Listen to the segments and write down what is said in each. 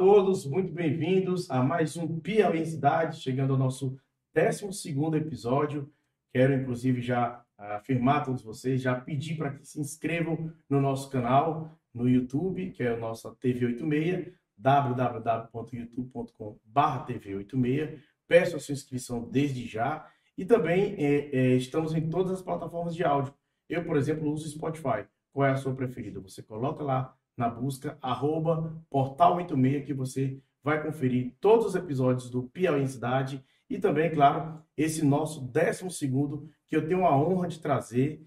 todos, muito bem-vindos a mais um Piauí em Cidade, chegando ao nosso 12º episódio. Quero, inclusive, já afirmar a todos vocês, já pedir para que se inscrevam no nosso canal, no YouTube, que é a nossa TV86, www.youtube.com/TV86. Peço a sua inscrição desde já. E também estamos em todas as plataformas de áudio. Eu, por exemplo, uso Spotify. Qual é a sua preferida? Você coloca lá na busca, @portal86, que você vai conferir todos os episódios do Piauí em Cidade e também, claro, esse nosso 12º, que eu tenho a honra de trazer,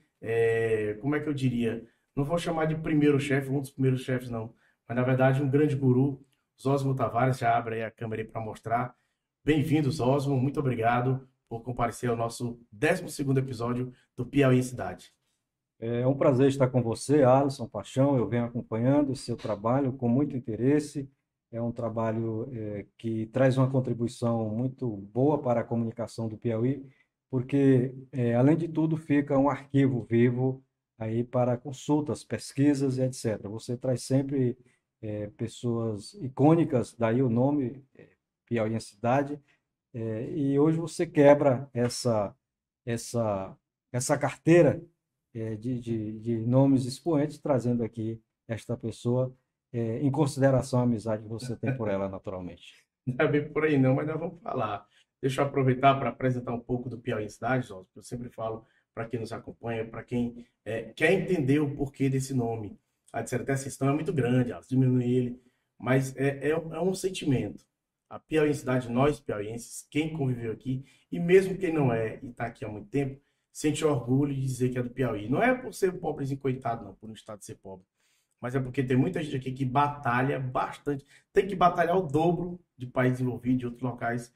como é que eu diria? Não vou chamar de primeiro chefe, um dos primeiros chefes, não, mas na verdade um grande guru, Zósimo Tavares. Já abre aí a câmera aí para mostrar. Bem-vindo, Zósimo, muito obrigado por comparecer ao nosso 12º episódio do Piauí em Cidade. É um prazer estar com você, Alisson Paixão. Eu venho acompanhando o seu trabalho com muito interesse. É um trabalho que traz uma contribuição muito boa para a comunicação do Piauí, porque, além de tudo, fica um arquivo vivo aí para consultas, pesquisas e etc. Você traz sempre pessoas icônicas, daí o nome, Piauí em Cidade, e hoje você quebra essa, essa carteira de nomes expoentes, trazendo aqui esta pessoa, em consideração a amizade que você tem por ela, naturalmente. Não é bem por aí não, mas nós vamos falar. Deixa eu aproveitar para apresentar um pouco do Piauí em Cidade, Jorge, que eu sempre falo para quem nos acompanha, para quem quer entender o porquê desse nome. A dissertação é muito grande, diminui ele, mas é um sentimento. A Piauí em Cidade, nós piauienses, quem conviveu aqui, e mesmo quem não é e está aqui há muito tempo, sente orgulho de dizer que é do Piauí. Não é por ser pobrezinho coitado, não, por um estado ser pobre, mas é porque tem muita gente aqui que batalha bastante, tem que batalhar o dobro de países desenvolvidos, de outros locais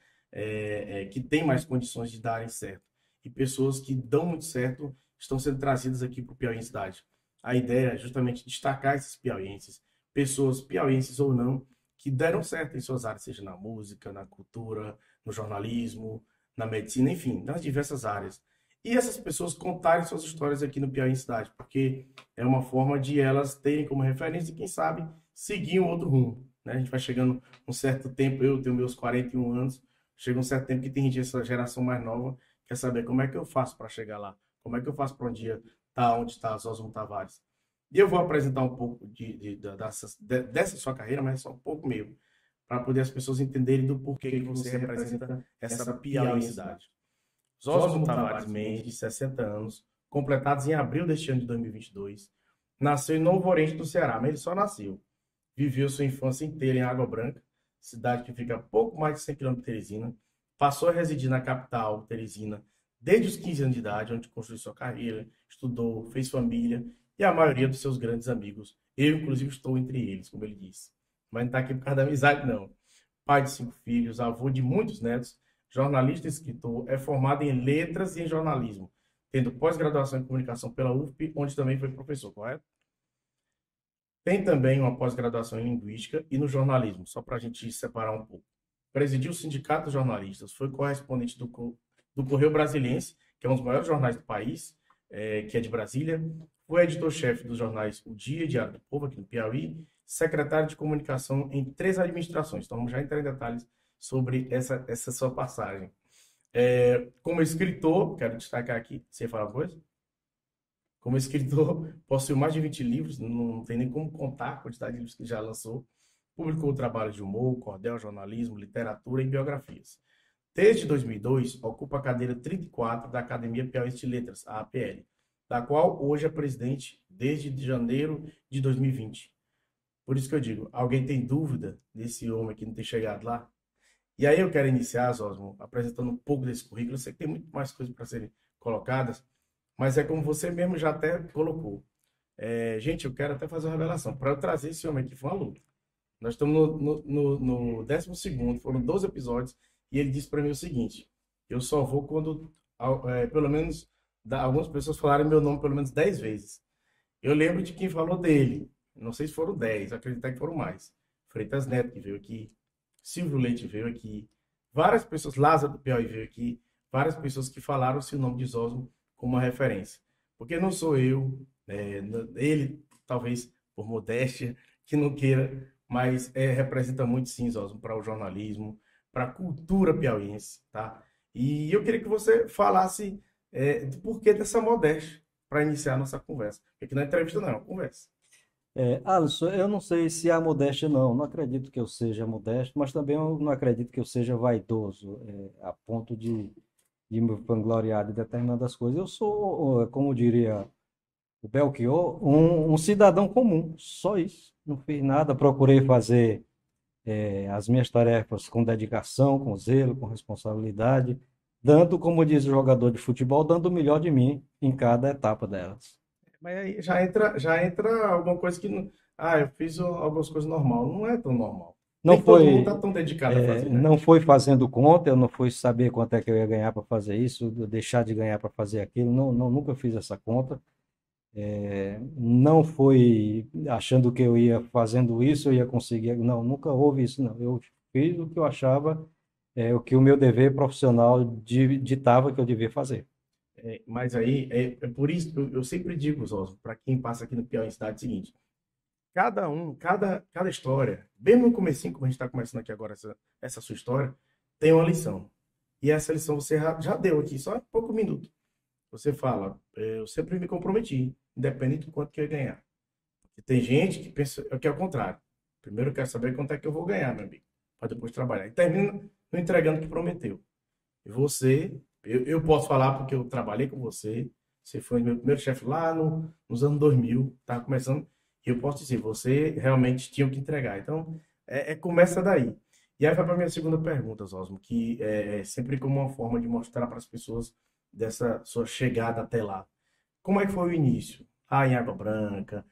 que têm mais condições de darem certo. E pessoas que dão muito certo estão sendo trazidas aqui para o Piauí em Cidade. A ideia é justamente destacar esses piauienses, pessoas piauienses ou não, que deram certo em suas áreas, seja na música, na cultura, no jornalismo, na medicina, enfim, nas diversas áreas. E essas pessoas contarem suas histórias aqui no Piauí em Cidade, porque é uma forma de elas terem como referência e, quem sabe, seguir um outro rumo. Né? A gente vai chegando um certo tempo, eu tenho meus 41 anos, chega um certo tempo que tem gente, essa geração mais nova, quer saber como é que eu faço para chegar lá, como é que eu faço para um dia estar onde está Zósimo Tavares. E eu vou apresentar um pouco dessa sua carreira, mas só um pouco mesmo, para poder as pessoas entenderem do porquê que você representa essa Piauí em Cidade. Zósimo Tavares Mendes, de 60 anos, completados em abril deste ano de 2022, nasceu em Novo Oriente do Ceará, mas ele só nasceu. Viveu sua infância inteira em Água Branca, cidade que fica a pouco mais de 100 quilômetros de Teresina. Passou a residir na capital, Teresina, desde os 15 anos de idade, onde construiu sua carreira, estudou, fez família e a maioria dos seus grandes amigos. Eu, inclusive, estou entre eles, como ele disse. Mas não está aqui por causa da amizade, não. Pai de 5 filhos, avô de muitos netos, jornalista e escritor, é formado em letras e em jornalismo, tendo pós-graduação em comunicação pela UFP, onde também foi professor, correto? Tem também uma pós-graduação em linguística e no jornalismo, só para a gente separar um pouco. Presidiu o Sindicato dos Jornalistas, foi correspondente do Correio Brasiliense, que é um dos maiores jornais do país, que é de Brasília. Foi editor-chefe dos jornais O Dia e Diário do Povo, aqui no Piauí, secretário de comunicação em 3 administrações. Então, vamos já entrar em detalhes sobre essa sua passagem. Como escritor, quero destacar aqui, você fala uma coisa? Como escritor, possui mais de 20 livros, não tem nem como contar a quantidade de livros que já lançou. Publicou trabalhos de humor, cordel, jornalismo, literatura e biografias. Desde 2002, ocupa a cadeira 34 da Academia Piauiense de Letras, a APL, da qual hoje é presidente desde janeiro de 2020. Por isso que eu digo, alguém tem dúvida desse homem que não tem chegado lá? E aí eu quero iniciar, Zósimo, apresentando um pouco desse currículo. Eu sei que tem muito mais coisas para serem colocadas, mas é como você mesmo já até colocou. Gente, eu quero até fazer uma revelação. Para eu trazer esse homem aqui foi uma luta. Nós estamos no 12º, foram 12 episódios, e ele disse para mim o seguinte: eu só vou quando, pelo menos, algumas pessoas falarem meu nome pelo menos 10 vezes. Eu lembro de quem falou dele, não sei se foram 10, acredito que foram mais. Freitas Neto, que veio aqui, Silvio Leite veio aqui, várias pessoas, Lázaro do Piauí veio aqui, várias pessoas que falaram-se o nome de Zósimo como uma referência. Porque não sou eu, ele, talvez por modéstia, que não queira mas representa muito sim, Zosmo, para o jornalismo, para a cultura piauiense, tá? E eu queria que você falasse do porquê dessa modéstia para iniciar a nossa conversa. Porque aqui não é entrevista, não, é uma conversa. Alisson, eu não sei se há modéstia, não. Não acredito que eu seja modesto, mas também eu não acredito que eu seja vaidoso, a ponto de me vangloriar de determinadas coisas. Eu sou, como diria o Belchior, um cidadão comum, só isso. Não fiz nada, procurei fazer as minhas tarefas com dedicação, com zelo, com responsabilidade, dando, como diz o jogador de futebol, dando o melhor de mim em cada etapa delas. Mas aí já entra alguma coisa que não. Ah, eu fiz algumas coisas normal. Não é tão normal. Não Nem todo mundo está foi, tão dedicado a fazer, né? não foi fazendo conta, eu não fui saber quanto é que eu ia ganhar para fazer isso, deixar de ganhar para fazer aquilo, não, nunca fiz essa conta. Não foi achando que eu ia fazendo isso, eu ia conseguir. Não, nunca houve isso, não. Eu fiz o que eu achava, o que o meu dever profissional ditava que eu devia fazer. Mas aí, é por isso que eu sempre digo, Zózimo, para quem passa aqui no Piauí Cidade, é o seguinte: cada história, bem no comecinho, como a gente está começando aqui agora, essa sua história, tem uma lição. E essa lição você já deu aqui, só em pouco minuto. Você fala, eu sempre me comprometi, independente do quanto que eu ia ganhar. E tem gente que pensa que é o contrário. Primeiro eu quero saber quanto é que eu vou ganhar, meu amigo, para depois trabalhar. E termina não entregando o que prometeu. E você, eu posso falar porque eu trabalhei com você, você foi meu primeiro chefe lá nos anos 2000, tá começando, e eu posso dizer, você realmente tinha o que entregar. Então, começa daí. E aí vai para a minha segunda pergunta, Osmo, que é sempre como uma forma de mostrar para as pessoas dessa sua chegada até lá. Como é que foi o início? Ah, em Água Branca.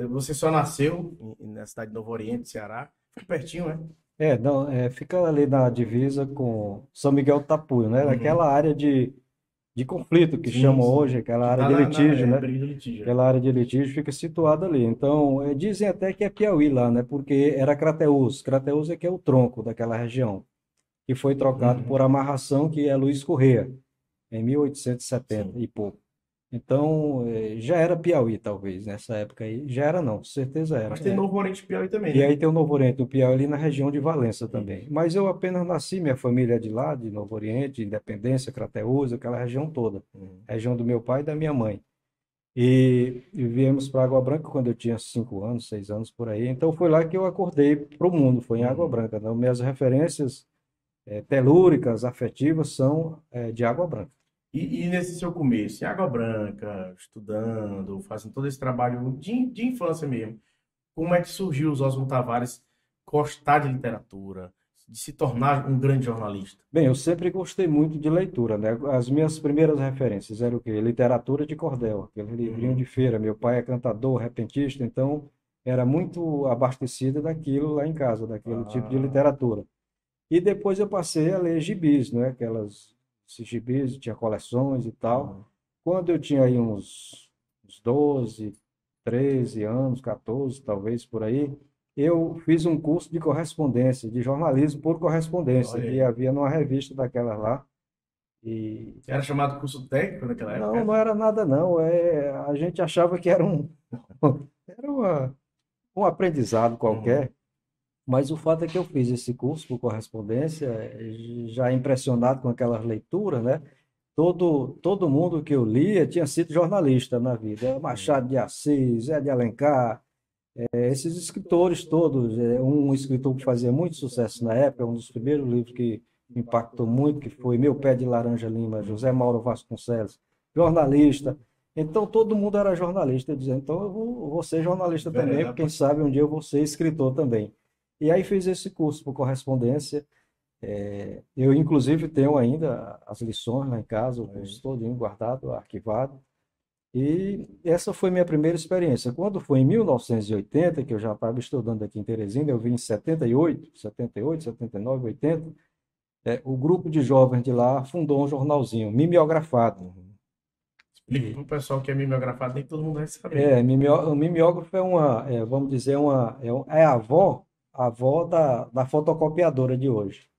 Você só nasceu na cidade de Novo Oriente, Ceará. Fica pertinho, né? Não, fica ali na divisa com São Miguel do Tapuio, né? Naquela Uhum. área de conflito que Sim, chamam sim. hoje, aquela Que área tá de litígio, né? briga de litígio. Aquela área de litígio fica situada ali. Então, dizem até que é Piauí lá, né? Porque era Crateús. Crateús é que é o tronco daquela região, que foi trocado por Uhum. amarração, que é Luiz Correia, em 1870 e Sim. setenta e pouco. Então, já era Piauí, talvez, nessa época aí. Já era, não, certeza era. Mas tem Novo Oriente do Piauí também, E né? aí tem o Novo Oriente, o Piauí ali na região de Valença também. Isso. Mas eu apenas nasci, minha família é de lá, de Novo Oriente, Independência, Crateús, aquela região toda. Uhum. Região do meu pai e da minha mãe. E viemos para Água Branca quando eu tinha 5 anos, 6 anos por aí. Então foi lá que eu acordei para o mundo, foi em Água Uhum. Branca. Né? Minhas referências telúricas, afetivas, são de Água Branca. E nesse seu começo, em Água Branca, estudando, fazendo todo esse trabalho de infância mesmo, como é que surgiu os Osmo Tavares gostar de literatura, de se tornar um grande jornalista? Bem, eu sempre gostei muito de leitura, né? As minhas primeiras referências eram o quê? Literatura de cordel, aquele livrinho de Uhum. feira. Meu pai é cantador, repentista, então era muito abastecido daquilo lá em casa, daquele tipo de Ah, literatura. E depois eu passei a ler gibis, né? Esses gibis, tinha coleções e tal. uhum. Quando eu tinha aí uns 12, 13 anos, 14, talvez por aí, eu fiz um curso de correspondência, de jornalismo por correspondência, Olha que aí. havia numa revista daquela lá. E Era chamado curso técnico naquela não, época? não era nada não. A gente achava que era era um aprendizado Uhum. qualquer. Mas o fato é que eu fiz esse curso por correspondência, já impressionado com aquelas leituras, né? Todo mundo que eu lia tinha sido jornalista na vida. Uhum. Machado de Assis, Zé de Alencar, esses escritores todos. Um escritor que fazia muito sucesso na época, um dos primeiros livros que me impactou muito, que foi Meu Pé de Laranja Lima, José Mauro Vasconcelos, jornalista. Então todo mundo era jornalista. Eu dizia, então eu vou ser jornalista também, porque quem Enveredar. sabe um dia eu vou ser escritor também. E aí fiz esse curso por correspondência. Eu, inclusive, tenho ainda as lições lá em casa, o curso todinho guardado, arquivado. E essa foi minha primeira experiência. Quando foi em 1980, que eu já estava estudando aqui em Teresina, eu vim em 78, 79, 80, o grupo de jovens de lá fundou um jornalzinho, mimeografado. Uhum. Explica E, para o pessoal que é mimeografado, nem todo mundo vai saber. o mimeógrafo vamos dizer, é a avó da fotocopiadora de hoje.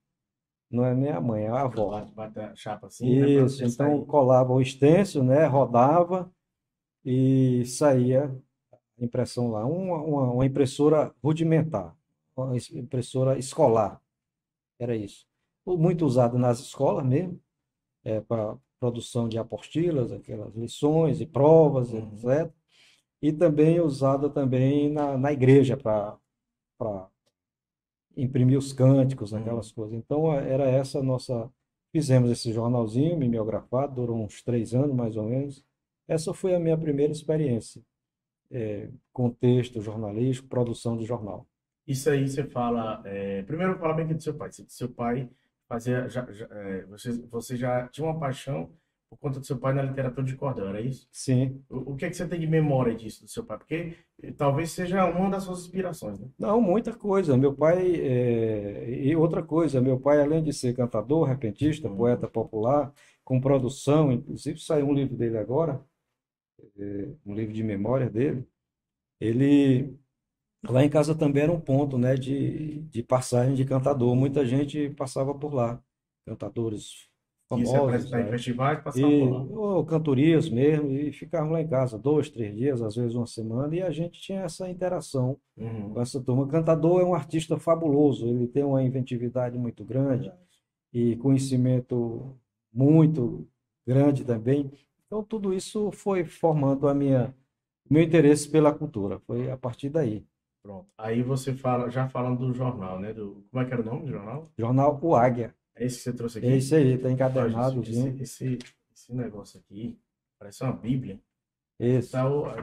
Não é nem a mãe, é a Aquela avó. bate a chapa assim, né, para Isso, poder então sair. colava o extenso, né, rodava e saía impressão lá, uma impressora rudimentar, uma impressora escolar, era isso. Muito usada nas escolas mesmo, para produção de apostilas, aquelas lições e provas, Uhum. etc. E também usada também na igreja para imprimir os cânticos, aquelas Uhum. coisas. Então, era essa a nossa. Fizemos esse jornalzinho mimeografado, durou uns 3 anos mais ou menos. Essa foi a minha primeira experiência, com texto jornalístico, produção de jornal. Isso aí você fala. Primeiro, fala bem aqui do seu pai. Seu pai fazia. Você já tinha uma paixão por conta do seu pai na literatura de cordel, era isso? Sim. O que é que você tem de memória disso do seu pai? Porque talvez seja uma das suas inspirações, né? Não, muita coisa. Meu pai, e outra coisa, meu pai, além de ser cantador, repentista, Uhum. poeta popular, com produção, inclusive saiu um livro dele agora, um livro de memória dele. Ele, lá em casa também era um ponto, né, de passagem de cantador. Muita gente passava por lá, cantadores Que ia se famosos, apresentar em né? festivais, passava por E lá. ou cantorias mesmo, e ficavam lá em casa 2, 3 dias, às vezes uma semana, e a gente tinha essa interação com Uhum. essa turma. O cantador é um artista fabuloso, ele tem uma inventividade muito grande Verdade. e conhecimento muito grande também. Então, tudo isso foi formando meu interesse pela cultura. Foi a partir daí. Pronto. Aí você fala, já falando do jornal, né? Como é que era o nome do jornal? Jornal O Águia. É esse que você trouxe É aqui? isso aí, está Ó, gente, encadernadozinho. esse negócio aqui parece uma Bíblia. Esse.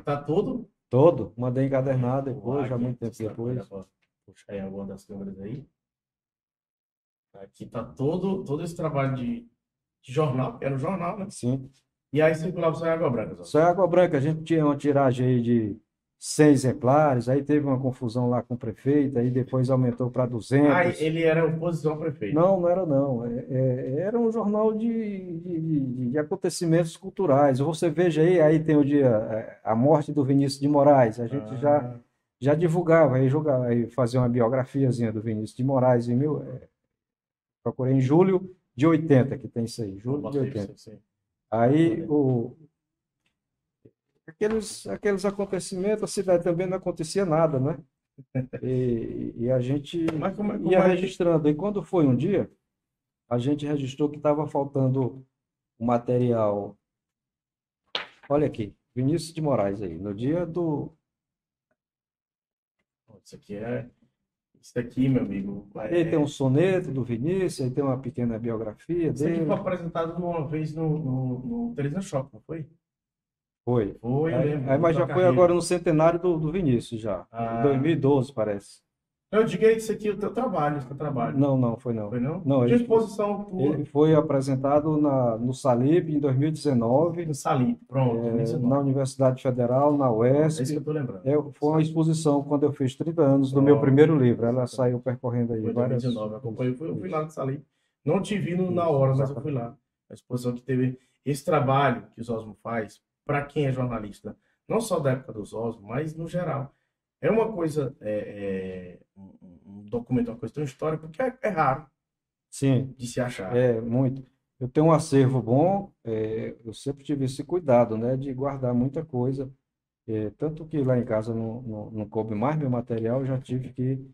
Tá todo. Todo. Mandei Aí, encadernar o depois, já Águia. muito Não sei tempo se vai dar depois. para puxar em alguma das câmeras aí. Aqui tá todo esse trabalho de jornal, que era um jornal, né? Sim. E aí circulava só em Água Branca, só. Só em Água Branca, a gente tinha uma tiragem aí de 100 exemplares, aí teve uma confusão lá com o prefeito, aí depois aumentou para Ah, 200. ele era oposição ao prefeito. Não, não era não. Era um jornal de acontecimentos culturais. Você veja aí tem o dia, a morte do Vinícius de Moraes. A gente Ah, já divulgava, aí fazia uma biografiazinha do Vinícius de Moraes procurei em julho de 80, que tem isso aí, não julho de botei pra 80. você. Aí Olha. aqueles acontecimentos, a cidade também não acontecia nada, né? E a gente Mas ia como é que. registrando. E quando foi um dia, a gente registrou que estava faltando o material. Olha aqui, Vinícius de Moraes aí, no dia do. Isso aqui é. Isso aqui, meu amigo. Aí tem um soneto do Vinícius, aí tem uma pequena biografia Isso aqui foi dele. apresentado uma vez no Teresina Shopping, não foi? Foi. Foi, eu lembro, do Mas já Toca foi agora Rede. no centenário do Vinícius, já. Em Ah, 2012, parece. eu digo isso aqui, o teu trabalho. Não, não, foi não. Foi não? Não, De exposição ele tua foi apresentado no Salib em 2019, no Salim. Pronto, na 2019. Universidade Federal, na Pronto, é isso que eu UESP. tô lembrando. Foi uma exposição quando eu fiz 30 anos do meu Pronto, primeiro livro. Ela saiu exatamente. percorrendo aí Foi em várias. 2019, Isso, acompanhei, eu fui lá isso, no Salim. Não te vi na isso, hora, mas eu fui exatamente. lá. A exposição que teve esse trabalho que o Osmo faz, para quem é jornalista, não só da época dos Osmo, mas no geral. É uma coisa, um documento, uma questão histórica, porque é raro Sim, de se achar. é muito. Eu tenho um acervo bom, eu sempre tive esse cuidado, né, de guardar muita coisa. Tanto que lá em casa não coube mais meu material, eu já tive que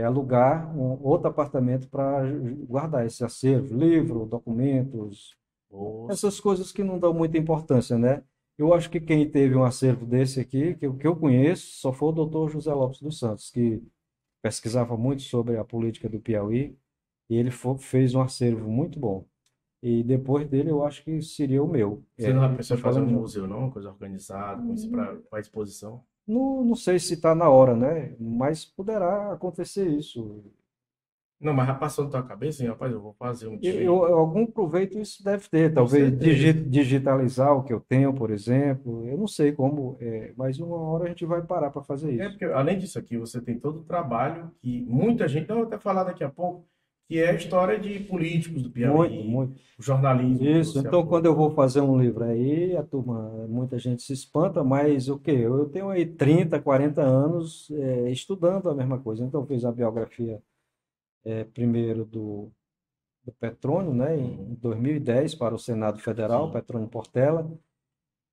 alugar um outro apartamento para guardar esse acervo, livro, documentos, Nossa, essas coisas que não dão muita importância, né? Eu acho que quem teve um acervo desse aqui, que eu conheço, só foi o doutor José Lopes dos Santos, que pesquisava muito sobre a política do Piauí, e ele fez um acervo muito bom. E depois dele, eu acho que seria o meu. você não vai Estou pensar em fazer um falando museu, não? Uma coisa organizada, com isso para exposição? não sei se está na hora, né? Mas poderá acontecer isso. Não, mas já passou na tua cabeça, hein, rapaz, eu vou fazer um dia. Algum proveito isso deve ter, Com talvez certeza. digitalizar o que eu tenho, por exemplo. Eu não sei como, mas uma hora a gente vai parar para fazer É isso. porque, além disso aqui, você tem todo o trabalho que muita gente, não, eu vou até falar daqui a pouco, que é a história de políticos do Muito, Piauí, muito. o jornalismo que Isso. você Então, quando eu atua. vou fazer um livro aí, a turma, muita gente se espanta, mas o quê? Eu tenho aí 30, 40 anos estudando a mesma coisa. Então, eu fiz a biografia primeiro do Petrônio, né, em Uhum, 2010 para o Senado Federal, sim. Petrônio Portela.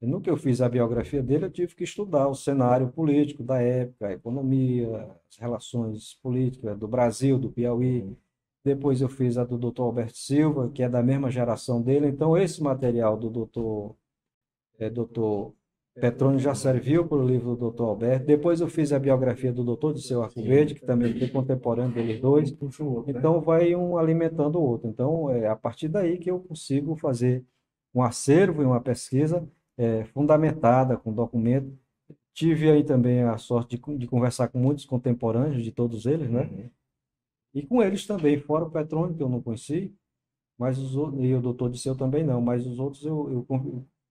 No que eu fiz a biografia dele, eu tive que estudar o cenário político da época, a economia, as relações políticas do Brasil, do Piauí. Depois eu fiz a do Dr. Alberto Silva, que é da mesma geração dele. Então, esse material do Dr. Petroni já serviu para o livro do Dr. Alberto. Depois eu fiz a biografia do Dr. Dirceu Arcoverde, que também foi contemporâneo deles dois. Puxa o outro, né? Então, vai um alimentando o outro. Então, é a partir daí que eu consigo fazer um acervo e uma pesquisa fundamentada, com documento. Tive aí também a sorte de conversar com muitos contemporâneos de todos eles, né? Uhum. E com eles também, fora o Petrônio, que eu não conheci, mas os outros, e o doutor Disseu também não, mas os outros eu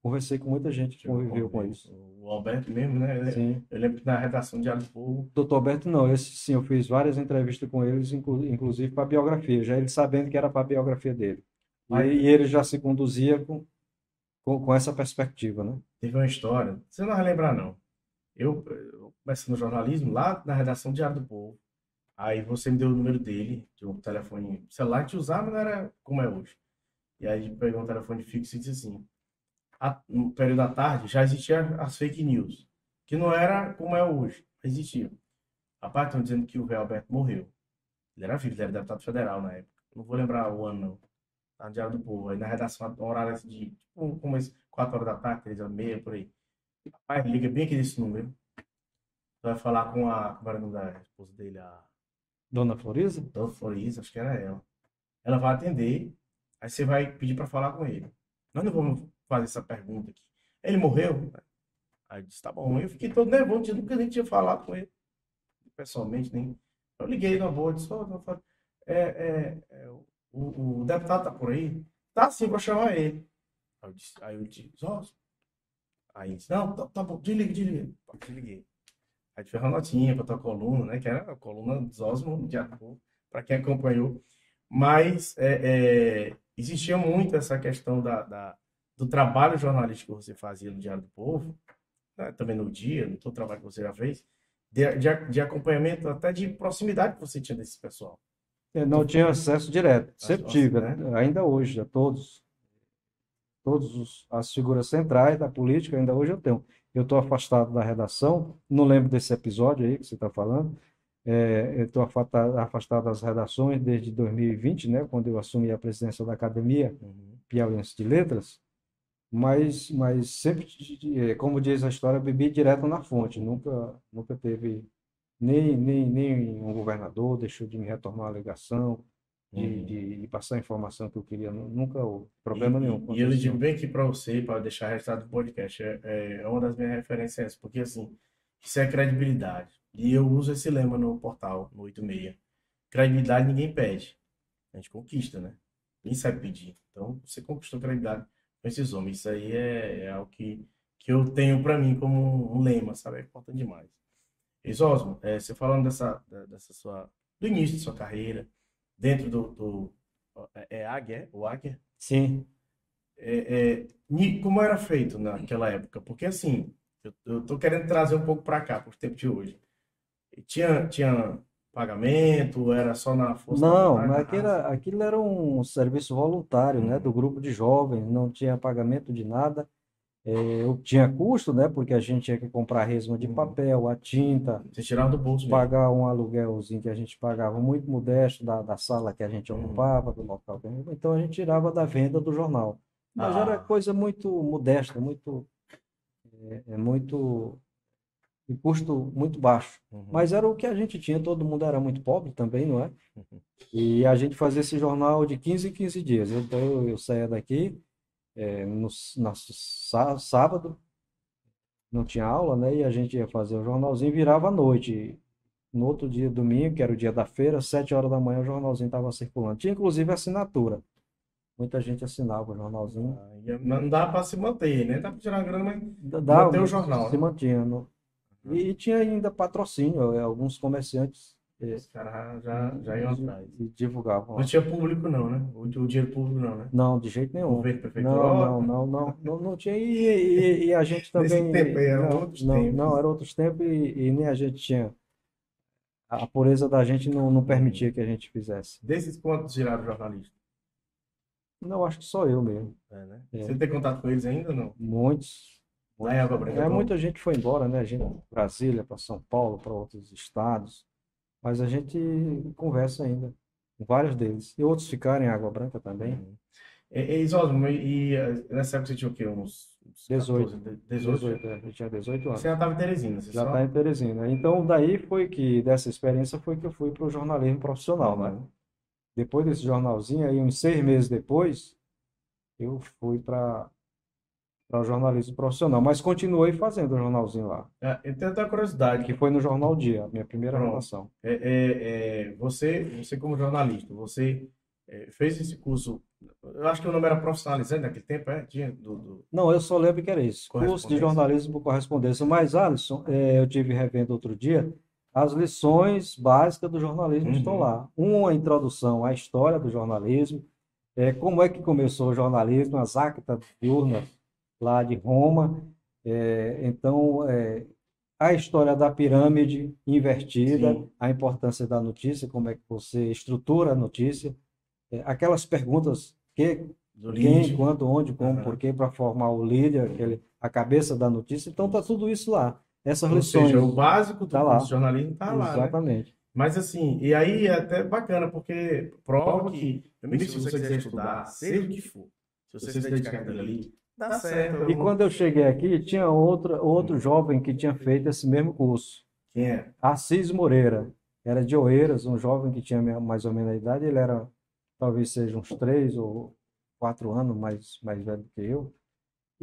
conversei com muita gente que conviveu com eles. O Alberto mesmo, né? Sim. Eu lembro que na redação de Diário do Povo. Doutor Alberto, não, esse sim, eu fiz várias entrevistas com eles, inclusive para a biografia, já ele sabendo que era para a biografia dele. E ele já se conduzia com essa perspectiva, né? Teve uma história, você não vai lembrar, não. Eu comecei no jornalismo lá na redação de Diário do Povo. Aí você me deu o número dele, de um telefone celular que usava, não era como é hoje. E aí pegou um telefone fixo e disse assim: no período da tarde já existia as fake news, que não era como é hoje, existia. Rapaz, estão dizendo que o velho Alberto morreu. Ele era vivo, ele era deputado federal na época. Não vou lembrar o ano, não. Tá no Diário do Povo. Aí na redação, um horário assim de, tipo, como esse, 4 horas da tarde, 3 horas e meia, por aí. Rapaz, liga bem aqui desse número. Vai falar com a, como era o nome da esposa dele, a Dona Florisa? Dona Florisa, acho que era ela. Ela vai atender, aí você vai pedir para falar com ele. Nós não vamos fazer essa pergunta aqui. Ele morreu? Aí eu disse, tá bom. Eu fiquei todo nervoso, eu nunca nem tinha falado com ele pessoalmente, nem. Eu liguei na boa, disse, oh, não, o deputado tá por aí? Tá sim, vou chamar ele. Aí eu disse, ó. Aí ele disse, não, tá bom, desliga. Desliguei. Aí fez uma notinha para tua coluna, né? Que era a coluna dos Osmo de Arthur, para quem acompanhou. Mas existia muito essa questão do trabalho jornalístico que você fazia no Diário do Povo, né? Também no Dia, no todo trabalho que você já fez, de acompanhamento, até de proximidade que você tinha desse pessoal. Eu não tinha acesso direto, sempre tive, né? ainda hoje, a todos as figuras centrais da política, ainda hoje eu tenho. Eu estou afastado da redação, não lembro desse episódio aí que você está falando, eu estou afastado das redações desde 2020, né, quando eu assumi a presidência da Academia Piauiense de Letras, mas sempre, como diz a história, bebi direto na fonte, nunca teve nem um governador deixou de me retornar a ligação, de passar a informação que eu queria, nunca houve problema nenhum. E eu lhe digo bem aqui para você, para deixar registrado do podcast, é uma das minhas referências, porque assim, isso é credibilidade. E eu uso esse lema no portal, no 86. Credibilidade ninguém pede, a gente conquista, né? Ninguém sabe pedir. Então, você conquistou credibilidade com esses homens. Isso aí é algo que eu tenho para mim como um lema, sabe? É importante demais. Osmo, você falando do início da sua carreira, dentro Águia, o Águia? Sim. Como era feito naquela época? Porque assim, eu tô querendo trazer um pouco para cá, para o tempo de hoje. Tinha pagamento, era só na força da Não, vontade, mas na raça? aquilo era um serviço voluntário, né, do grupo de jovens, não tinha pagamento de nada. Eu tinha custo, né, porque a gente tinha que comprar resma de papel, a tinta, Você tirava do bolso mesmo. pagar um aluguelzinho que a gente pagava muito modesto da sala que a gente ocupava, do local que a gente... Então a gente tirava da venda do jornal. Mas era coisa muito modesta, muito de custo muito baixo. Mas era o que a gente tinha, todo mundo era muito pobre também, não é? E a gente fazia esse jornal de 15 em 15 dias. Então eu saía daqui no sábado, não tinha aula, né? E a gente ia fazer o jornalzinho e virava à noite. No outro dia, domingo, que era o dia da feira, 7 horas da manhã, o jornalzinho estava circulando. Tinha inclusive assinatura. Muita gente assinava o jornalzinho. Não dá para se manter, né? Dá para tirar grana, mas Dava, manter o jornal, se né? mantinha. E tinha ainda patrocínio, alguns comerciantes Os caras já iam atrás. divulgavam. Não tinha público, não, né? O dinheiro público, não, né? Não, de jeito nenhum. Governo, prefeitura. Não tinha. E a gente também. Nesse tempo aí, eram outros tempos. Não, eram outros tempos e nem a gente tinha. A pureza da gente não permitia que a gente fizesse. Desses quantos giraram jornalista? Não, acho que só eu mesmo. Né? Você tem contato com eles ainda ou não? Muitos. Lá em Água Branca, Muita gente foi embora, né? A gente para Brasília, para São Paulo, para outros estados, mas a gente conversa ainda com vários deles. E outros ficaram em Água Branca também. Isósmo, nessa época você tinha o quê? Uns 18, 14, 18? 18, eu tinha 18 Você já anos. estava em Teresina, você Já só? está em Teresina. Então, daí foi que, dessa experiência, foi que eu fui para o jornalismo profissional, né? Uhum. Depois desse jornalzinho, aí uns 6 meses depois, eu fui para o jornalismo profissional, mas continuei fazendo o jornalzinho lá, Eu tenho até curiosidade. que foi no Jornal Dia, a minha primeira Pronto. redação. Você como jornalista, você fez esse curso, eu acho que o nome era profissionalizante naquele tempo, tinha Não, eu só lembro que era isso, curso de correspondência? jornalismo por correspondência. Mas, Alisson, eu tive revendo outro dia, as lições básicas do jornalismo estão Uhum. lá. Uma introdução à história do jornalismo, como é que começou o jornalismo, as actas diurnas lá de Roma. Então, a história da pirâmide invertida, Sim, a importância da notícia, como é que você estrutura a notícia, aquelas perguntas que, do quem, lead. quando, onde, como, Aham. porquê, para formar o líder, a cabeça da notícia. Então, tá Isso. tudo isso lá. Essas Ou seja, o lições, básico do tá curso de lá. jornalismo está lá, né? Exatamente. Mas assim, e aí é até bacana, porque prova que, mesmo se você quiser estudar, seja o que for, se você se dedicar àquilo ali, dá certo. E quando eu cheguei aqui, tinha outro jovem que tinha feito esse mesmo curso. Quem é? Assis Moreira, era de Oeiras, um jovem que tinha mais ou menos a idade, ele era, talvez seja uns 3 ou 4 anos mais velho do que eu.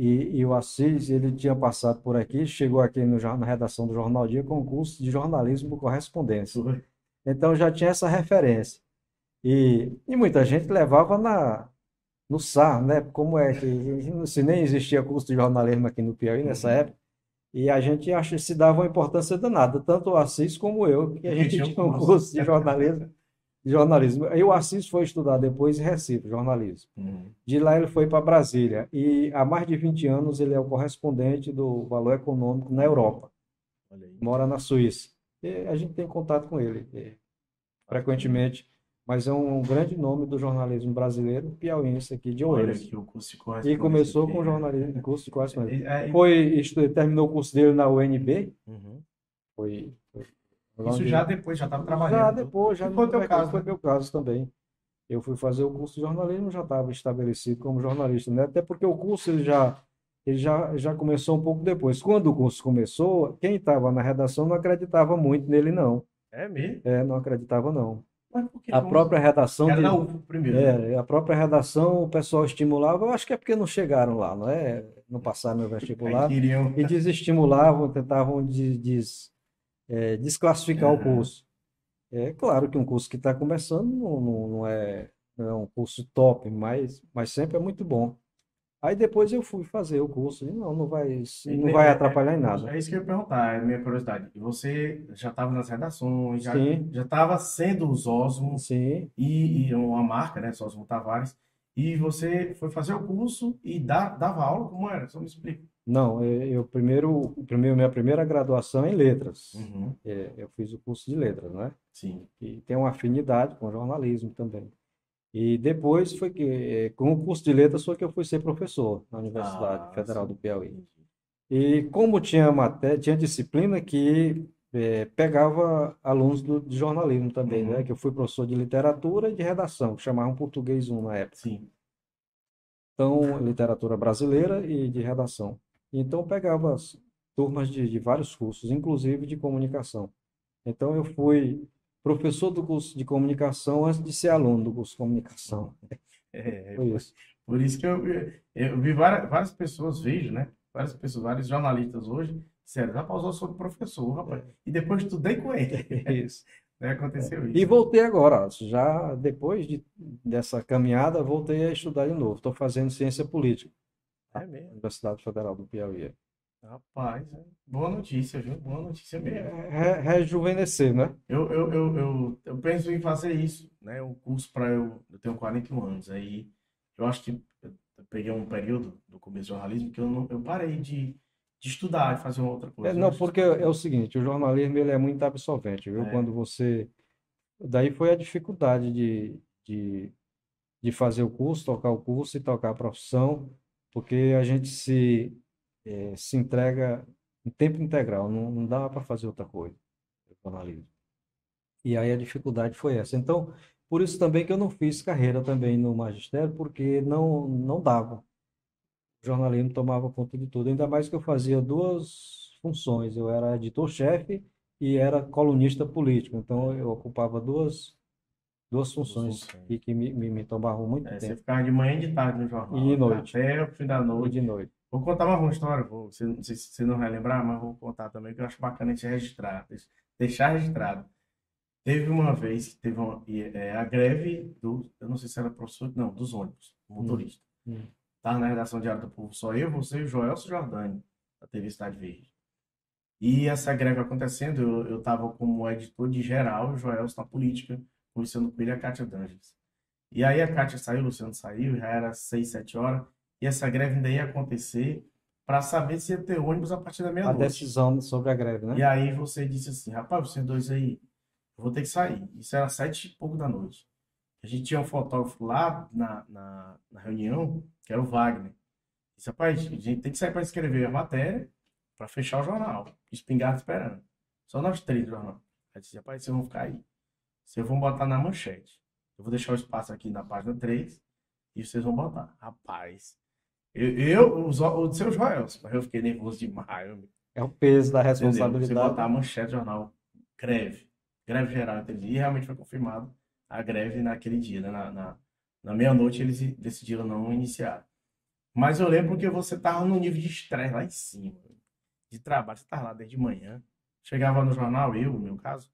E o Assis, ele tinha passado por aqui, chegou aqui na redação do Jornal Dia com curso de jornalismo por correspondência. Foi. Então já tinha essa referência. E muita gente levava no sarro, né? Como é que se nem existia curso de jornalismo aqui no Piauí nessa Uhum. época, e a gente acha que se dava uma importância danada, tanto o Assis como eu, que a Porque gente tinha um tinha um curso. curso de jornalismo. Aí o Assis foi estudar depois em Recife, jornalismo. Uhum. De lá ele foi para Brasília e há mais de 20 anos ele é o correspondente do Valor Econômico na Europa. Olha aí. Mora na Suíça. E a gente tem contato com ele frequentemente, mas é um grande nome do jornalismo brasileiro, piauiense aqui de Olha Oeiras. aqui o curso de E correspondência começou aqui, com né? jornalismo, curso de correspondência. É, Terminou o curso dele na UNB, uhum. foi lá Isso onde já depois, já estava já trabalhando. depois, já Que foi o no teu mercado, caso, foi né? meu caso também. Eu fui fazer o curso de jornalismo, já estava estabelecido como jornalista, né? Até porque o curso ele já começou um pouco depois. Quando o curso começou, quem estava na redação não acreditava muito nele, não. É mesmo? Não acreditava, não. Mas por quê? A própria redação Era da de, UFO primeiro, né? a própria redação, o pessoal estimulava, eu acho que é porque não chegaram lá, não é? Não passaram no Aí vestibular queriam. e desestimulavam, tentavam desclassificar o Aham. curso. É claro que um curso que está começando não é um curso top, mas sempre é muito bom. Aí depois eu fui fazer o curso e não vai, não vai atrapalhar em nada. É isso que eu ia perguntar, é a minha curiosidade. E você já estava nas redações, Sim, já estava sendo os Osmo sim. e uma marca, né? Osmo Tavares. E você foi fazer o curso e dava aula? Como era? Só me explica. Não, minha primeira graduação é em letras. Uhum. Eu fiz o curso de letras, né? Sim. E tem uma afinidade com jornalismo também. E depois foi que, com o curso de letras, foi que eu fui ser professor na Universidade Ah, Federal do sim. Piauí. Entendi. E como tinha matéria, tinha disciplina que pegava alunos de jornalismo também, né? Uhum. Que eu fui professor de literatura e de redação, que chamavam Português 1 na época. Sim. Então, literatura brasileira e de redação. Então, pegava as turmas de vários cursos, inclusive de comunicação. Então, eu fui professor do curso de comunicação antes de ser aluno do curso de comunicação. É, Foi isso. por isso que eu vi várias pessoas, vejo, né? Várias pessoas, vários jornalistas hoje, sério, já pausou sobre professor, rapaz. E depois estudei com ele. Isso. Né? Aconteceu E isso. voltei agora, já depois dessa caminhada, voltei a estudar de novo. Estou fazendo ciência política É na mesmo. Universidade Federal do Piauí. Rapaz, boa notícia, viu? Boa notícia mesmo. Rejuvenescer, né? Eu penso em fazer isso, né? Um curso para eu tenho 41 anos, aí eu acho que eu peguei um período do começo do jornalismo que eu parei de estudar e fazer uma outra coisa. Eu Não, acho isso porque é o seguinte, o jornalismo ele é muito absorvente, viu? é, Quando você... Daí foi a dificuldade de fazer o curso, tocar o curso e tocar a profissão, porque a gente se entrega em tempo integral, não dá para fazer outra coisa, o jornalismo. E aí a dificuldade foi essa. Então, por isso também que eu não fiz carreira também no magistério, porque não dava. O jornalismo tomava conta de tudo, ainda mais que eu fazia duas funções. Eu era editor-chefe e era colunista político. Então, eu ocupava duas Duas funções funções. que me tomavam muito Você tempo. ficava de manhã e de tarde no E de jornal, noite, até o fim da e de noite. noite. Vou contar mais uma história, não sei se você não vai lembrar, mas vou contar também, que eu acho bacana a gente registrar, deixar registrado. Teve uma vez que teve a greve eu não sei se era professor, não, dos ônibus, Hum, motorista. hum. Estava na redação Diário do Povo, só eu, você e o Joelso Jordani, da TV Cidade Verde. E essa greve acontecendo, eu estava como editor de geral, o Joelso na política, conversando com ele e a Cátia D'Angeles. E aí a Kátia saiu, o Luciano saiu, já era 6, 7 horas, e essa greve ainda ia acontecer para saber se ia ter ônibus a partir da A meia-noite. decisão sobre a greve, E né? aí você disse assim, rapaz, vocês dois aí, eu vou ter que sair. Isso era 7 e pouco da noite. A gente tinha um fotógrafo lá na reunião, que era o Wagner. Disse, rapaz, a gente tem que sair para escrever a matéria para fechar o jornal. Espingarda esperando. Só nós três do jornal. Aí disse, rapaz, vocês vão ficar aí. Vocês vão botar na manchete. Eu vou deixar o espaço aqui na página 3 e vocês vão botar. Rapaz, o seu Joel, eu fiquei nervoso demais, É o peso da entendeu? Você botar responsabilidade. a manchete do jornal, greve, greve geral, entendeu? E realmente foi confirmado a greve naquele dia, né? Na meia-noite eles decidiram não iniciar. Mas eu lembro que você estava num nível de estresse lá em cima, de trabalho, você estava lá desde manhã. Chegava no jornal, eu, no meu caso,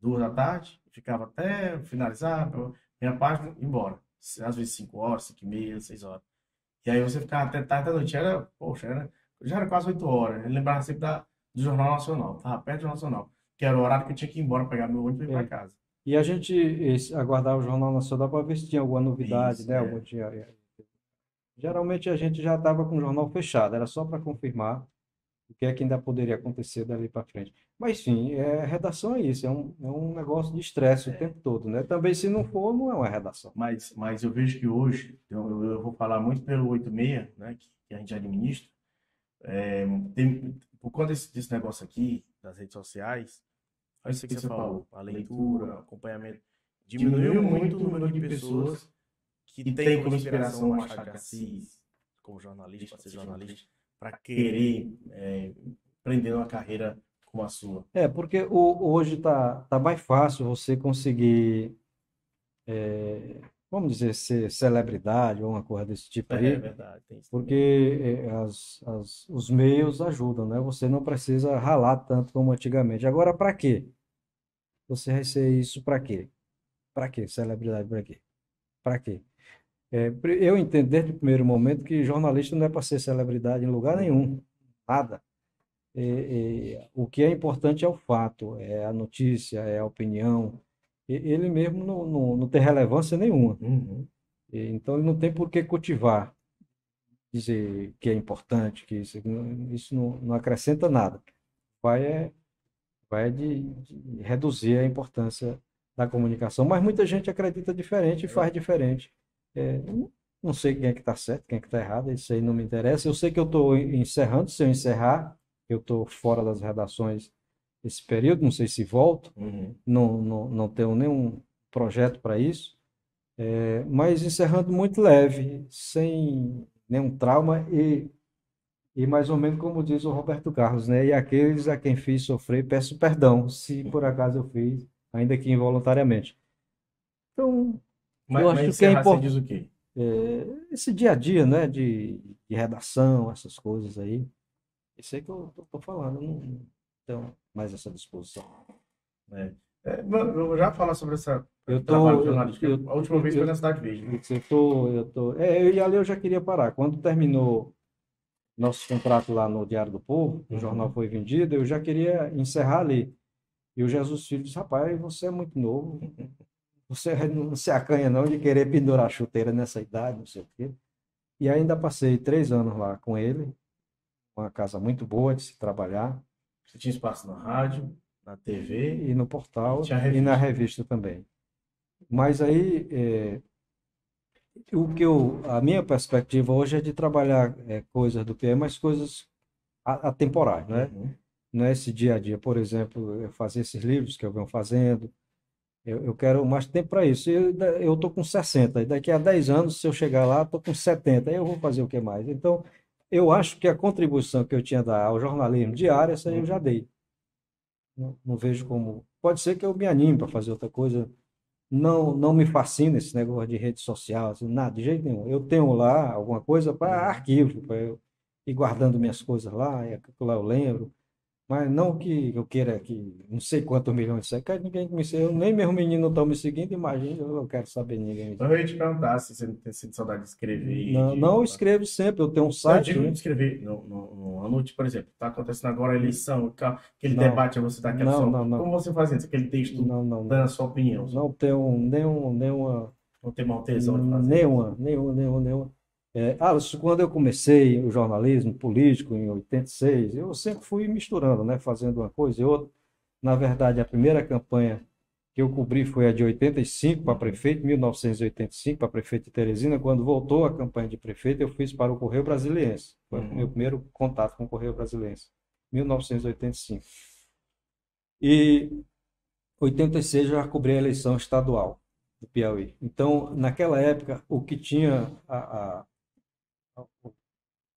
2 da tarde, ficava até finalizar minha página, e ir embora. Às vezes 5 horas, 5h30, 6 horas. E aí você ficava até tarde da noite. Poxa, já era quase 8 horas. Eu lembrava sempre do Jornal Nacional. Estava perto do Jornal Nacional. Que era o horário que eu tinha que ir embora, pegar meu ônibus e ir para É. casa. E a gente aguardava o Jornal Nacional para ver se tinha alguma novidade, Isso, né? Algum dia. Geralmente a gente já estava com o jornal fechado, era só para confirmar o que é que ainda poderia acontecer dali para frente. Mas sim, redação é isso, é um negócio de estresse o tempo todo, né? Também se não for, não é uma redação. Mas eu vejo que hoje, eu vou falar muito pelo 86, né, que a gente administra, por conta desse negócio aqui, das redes sociais, olha isso que você falou, a leitura, o acompanhamento, diminuiu muito o número de pessoas que tem como inspiração o Machado de Assis, como jornalista, para ser jornalista, para querer empreender uma carreira como a sua. Porque hoje tá mais fácil você conseguir, vamos dizer, ser celebridade ou uma coisa desse tipo É aí, verdade, tem isso porque também. os meios ajudam, né? Você não precisa ralar tanto como antigamente. Agora, para quê? Você vai ser isso para quê? Para quê? Celebridade para quê? Para quê? Eu entendo desde o primeiro momento que jornalista não é para ser celebridade em lugar Uhum. nenhum, nada. O que é importante é o fato, é a notícia, é a opinião. Ele mesmo não tem relevância nenhuma. Uhum. Então ele não tem por que cultivar, dizer que é importante, que isso não acrescenta nada. Vai, é, vai de reduzir a importância da comunicação. Mas muita gente acredita diferente e É faz verdade. diferente. Não sei quem é que está certo, quem é que está errado, isso aí não me interessa. Eu sei que eu estou encerrando, se eu encerrar, eu estou fora das redações esse período, não sei se volto, Uhum. não tenho nenhum projeto para isso, mas encerrando muito leve, sem nenhum trauma e mais ou menos como diz o Roberto Carlos, né? E aqueles a quem fiz sofrer, peço perdão, se por acaso eu fiz, ainda que involuntariamente. Então, eu Mas acho que é encerrar, você importante diz o quê? esse dia a dia, né, de redação, essas coisas aí. Isso aí que eu tô falando, não tenho mais essa disposição. É. Eu vou já falar sobre esse Eu trabalho tô, jornalístico. A última vez foi na Cidade Verde, né? eu e ali eu já queria parar. Quando terminou nosso contrato lá no Diário do Povo, o jornal Uhum. foi vendido, eu já queria encerrar ali. E o Jesus Filho disse, rapaz, você é muito novo, você não se acanha não de querer pendurar chuteira nessa idade, não sei o quê. E ainda passei 3 anos lá com ele, uma casa muito boa de se trabalhar, Você tinha espaço na rádio, na TV e no e portal tinha e na revista. revista também. Mas aí, a minha perspectiva hoje é de trabalhar coisas do PM, mas coisas atemporais, né? Uhum. Não é esse dia a dia. Por exemplo, eu fazer esses livros que eu venho fazendo, eu quero mais tempo para isso. Eu estou com 60, e daqui a 10 anos, se eu chegar lá, estou com 70, aí eu vou fazer o que mais? Então, eu acho que a contribuição que eu tinha a dar ao jornalismo diário, essa aí eu já Uhum. dei. Não vejo como. Pode ser que eu me anime para fazer outra coisa. Não me fascina esse negócio de rede social, assim, nada, de jeito nenhum. Eu tenho lá alguma coisa para Uhum. arquivo, para eu ir guardando minhas coisas lá, e aquilo lá eu lembro. Mas não que eu queira que não sei quantos milhões de seguidores, ninguém me segue, nem meus meninos estão me seguindo, imagina, eu não quero saber de ninguém me Eu seguir. ia te perguntar se você não tem sentido saudade de escrever, Não, não, de... eu escrevo sempre, eu tenho um Não, eu site, digo de né? escrever no Anute, por exemplo, está acontecendo agora a eleição, aquele Não, debate, você dá aquela não, sua... não, Como não, você faz isso? Aquele texto não, não, dando a não. sua opinião. Não tenho nenhuma. Não tem mal tesão de fazer isso. Nenhuma. Alisson, quando eu comecei o jornalismo político em 86, eu sempre fui misturando, né? Fazendo uma coisa e outra. Na verdade, a primeira campanha que eu cobri foi a de 85 para Uhum. prefeito, 1985 para prefeito de Teresina. Quando voltou a campanha de prefeito, eu fiz para o Correio Brasiliense. Foi o meu Uhum. primeiro contato com o Correio Brasiliense, 1985. E 86 eu já cobri a eleição estadual do Piauí. Então, naquela época, o que tinha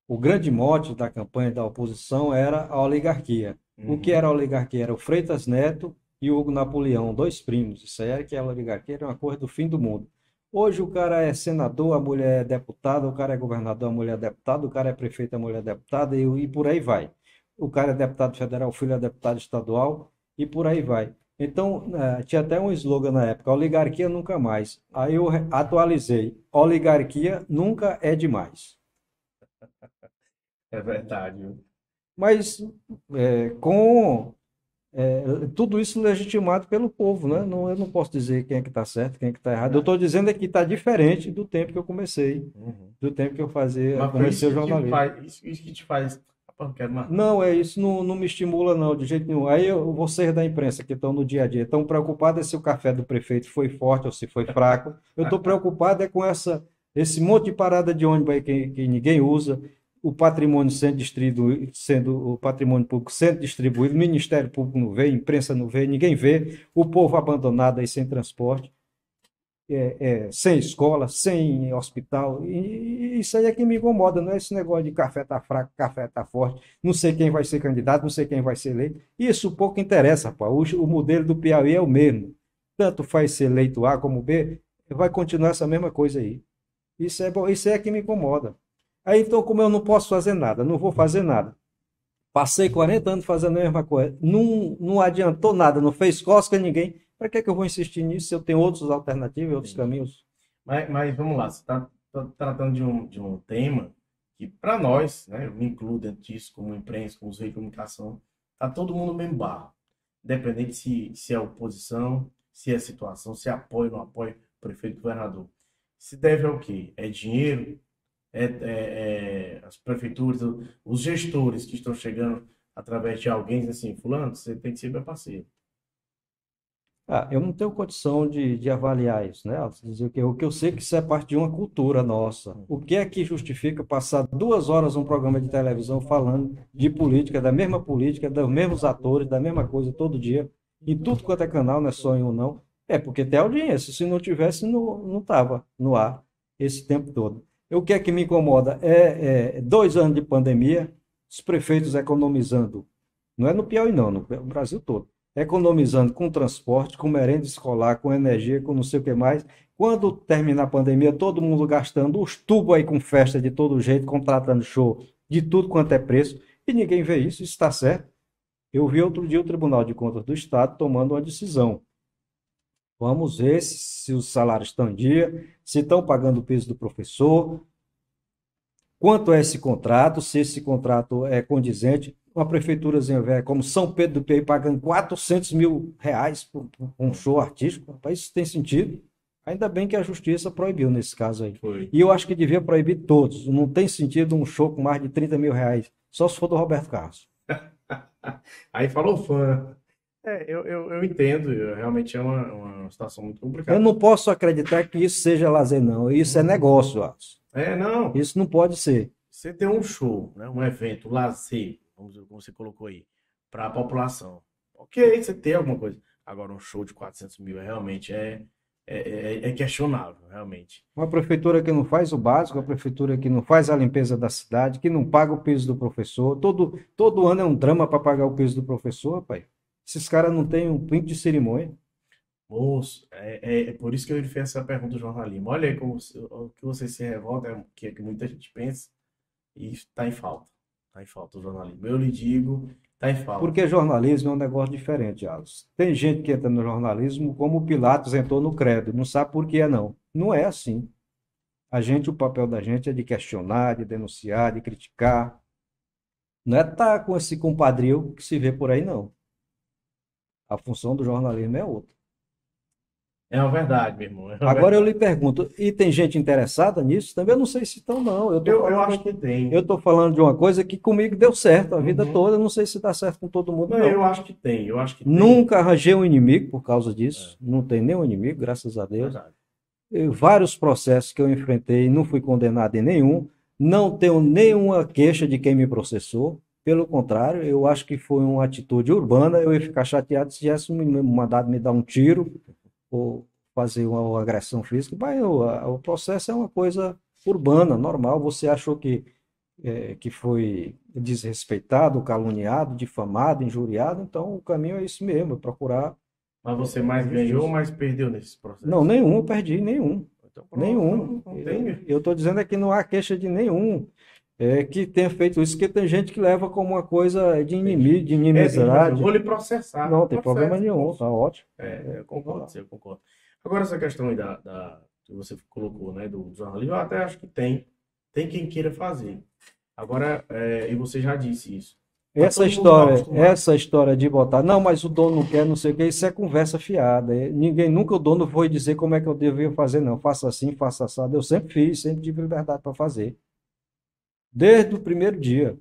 o grande mote da campanha da oposição era a oligarquia. O que Uhum. era a oligarquia? Era o Freitas Neto e o Hugo Napoleão, dois primos. Isso aí era que a oligarquia era uma coisa do fim do mundo. Hoje o cara é senador, a mulher é deputada, o cara é governador, a mulher é deputada, o cara é prefeito, a mulher é deputada, e por aí vai. O cara é deputado federal, o filho é deputado estadual, e por aí vai. Então, tinha até um slogan na época, oligarquia nunca mais. Aí eu atualizei, oligarquia nunca é demais. É verdade, viu? Mas com tudo isso legitimado pelo povo, né? Não, eu não posso dizer quem é que está certo, quem é que está errado. Eu Né? estou dizendo é que está diferente do tempo que eu comecei, Uhum. do tempo que eu Mas foi comecei isso o que te jornalismo. faz, isso que te faz. Rapaz, não quero mais não. Não, isso não me estimula, não, de jeito nenhum. Aí vocês da imprensa que estão no dia a dia estão preocupados se o café do prefeito foi forte ou se foi fraco. Eu estou preocupado com esse monte de parada de ônibus aí que ninguém usa, o patrimônio sendo o patrimônio público sendo distribuído, o Ministério Público não vê, a imprensa não vê, ninguém vê, o povo abandonado aí sem transporte sem escola, sem hospital. E isso aí é que me incomoda, não é esse negócio de café tá fraco, café tá forte, não sei quem vai ser candidato, não sei quem vai ser eleito. Isso pouco interessa, rapaz. O modelo do Piauí é o mesmo. Tanto faz ser eleito A como B, vai continuar essa mesma coisa aí. Isso é bom, isso é que me incomoda. Aí então, como eu não posso fazer nada, não vou fazer nada. Passei 40 anos fazendo a mesma coisa. Não adiantou nada, não fez cosca a ninguém. Para que eu vou insistir nisso se eu tenho outras alternativas, outros Entendi. caminhos? Mas vamos lá, você está tratando de um tema que, para nós, né, eu me incluo dentro disso, como imprensa, como veículos de comunicação, está todo mundo no mesmo barco. Independente se é oposição, se é situação, se é apoio ou não apoio, prefeito, governador. Se deve ao quê? É dinheiro? As prefeituras, os gestores que estão chegando através de alguém, dizem assim, fulano, você tem que ser meu parceiro. Eu não tenho condição de avaliar isso, né? Dizer o que eu sei que isso é parte de uma cultura nossa. O que é que justifica passar 2 horas um programa de televisão falando de política, dos mesmos atores, da mesma coisa todo dia, em tudo quanto é canal, não é só em um não? É porque tem audiência. Se não tivesse, não estava no ar esse tempo todo. O que é que me incomoda? 2 anos de pandemia, os prefeitos economizando. Não é no Piauí, não, no Brasil todo economizando com transporte, com merenda escolar, com energia, com não sei o que mais. Quando terminar a pandemia, todo mundo gastando os tubos aí com festa de todo jeito, contratando show de tudo quanto é preço, e ninguém vê isso, isso está certo. Eu vi outro dia o Tribunal de Contas do Estado tomando uma decisão. Vamos ver se os salários estão em dia, se estão pagando o peso do professor, quanto é esse contrato, se esse contrato é condizente. Uma prefeiturazinha velha como São Pedro do Piauí pagando R$ 400 mil por um show artístico, isso tem sentido? Ainda bem que a justiça proibiu nesse caso aí. Foi. E eu acho que devia proibir todos. Não tem sentido um show com mais de R$ 30 mil, só se for do Roberto Carlos. Aí falou fã. Eu entendo, realmente é uma situação muito Eu complicada. não posso acreditar que isso seja lazer, não. Isso é negócio, Alisson. Não. Isso não pode ser. Você tem um show, né, um evento, um lazer, como você colocou aí, para a população. Ok, você tem alguma coisa. Agora, um show de 400 mil realmente é questionável, realmente. Uma prefeitura que não faz o básico, a prefeitura que não faz a limpeza da cidade, que não paga o piso do professor. Todo ano é um drama para pagar o piso do professor, pai. Esses caras não têm um pinto de cerimônia. Moço, é por isso que eu lhe fiz essa pergunta do jornalismo. Olha aí como, o que você se revolta, que muita gente pensa, e está em falta. Está em falta o jornalismo. Eu lhe digo, está em falta. Porque jornalismo é um negócio diferente, Alice. Tem gente que entra no jornalismo como o Pilatos entrou no credo, não sabe por que é não. Não é assim. O papel da gente é de questionar, de denunciar, de criticar. Não é estar com esse compadrio que se vê por aí, não. A função do jornalismo é outra. É uma verdade, meu irmão. É uma Agora eu lhe verdade. pergunto, e tem gente interessada nisso? Também eu não sei se estão, não. Eu acho que Eu tem. estou falando de uma coisa que comigo deu certo a vida Uhum. toda, eu não sei se dá certo com todo mundo, Não, não. eu acho que tem. Eu acho que tem. Nunca arranjei um inimigo por causa É, disso, não tem nenhum inimigo, graças a Deus. verdade. Vários processos que eu enfrentei, não fui condenado em nenhum, não tenho nenhuma queixa de quem me processou. Pelo contrário, eu acho que foi uma atitude urbana. Eu ia ficar chateado se tivesse me mandado me dar um tiro ou fazer uma agressão física. Mas o processo é uma coisa urbana, normal. Você achou que foi desrespeitado, caluniado, difamado, injuriado, então o caminho é isso mesmo, é procurar Mas você mais ganhou ou justiça. mais perdeu nesse Não, processo? nenhum, eu perdi, nenhum. Então pronto, Nenhum. então não tem. Eu estou dizendo é que não há queixa de nenhum que tenha feito isso, porque tem gente que leva como uma coisa de Entendi. inimigo, de Tipo assim, eu inimizade. vou lhe processar. Não tem problema Processo, nenhum, moço. tá ótimo. Eu concordo, eu concordo. Agora, essa questão aí que você colocou, né, do jornalismo, eu até acho que tem. Tem quem queira fazer. Agora, e você já disse isso. Tá todo mundo mal acostumado. Essa história de botar, não, mas o dono não quer, não sei o que, isso é conversa fiada. Ninguém, nunca o dono foi dizer como é que eu devia fazer, não. Faça assim, faça assado. Eu sempre fiz, sempre tive liberdade para fazer. Desde o primeiro dia.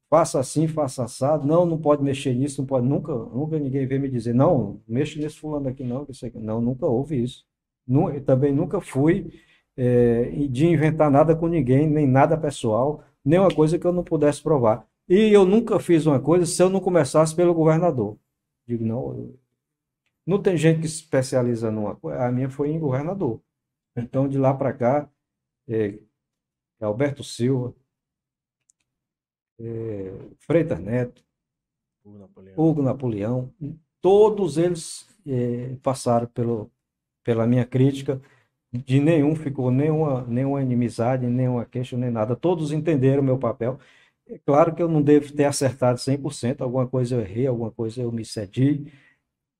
Faça assim, faça assado. Não, não pode mexer nisso, não pode. Nunca ninguém veio me dizer, não, mexa nesse fulano aqui, não, que isso aqui. Não, nunca houve isso. Eu também nunca fui de inventar nada com ninguém, nem nada pessoal, nem uma coisa que eu não pudesse provar. E eu nunca fiz uma coisa se eu não começasse pelo governador. Digo, não, não tem gente que se especializa numa coisa. A minha foi em governador. Então, de lá para cá, é, Alberto Silva, Freitas Neto, O Napoleão. Hugo Napoleão, todos eles passaram pela minha crítica. De nenhum ficou nenhuma inimizade, nenhuma queixa, nem nada. Todos entenderam o meu papel. É claro que eu não devo ter acertado 100%, alguma coisa eu errei, alguma coisa eu me cedi,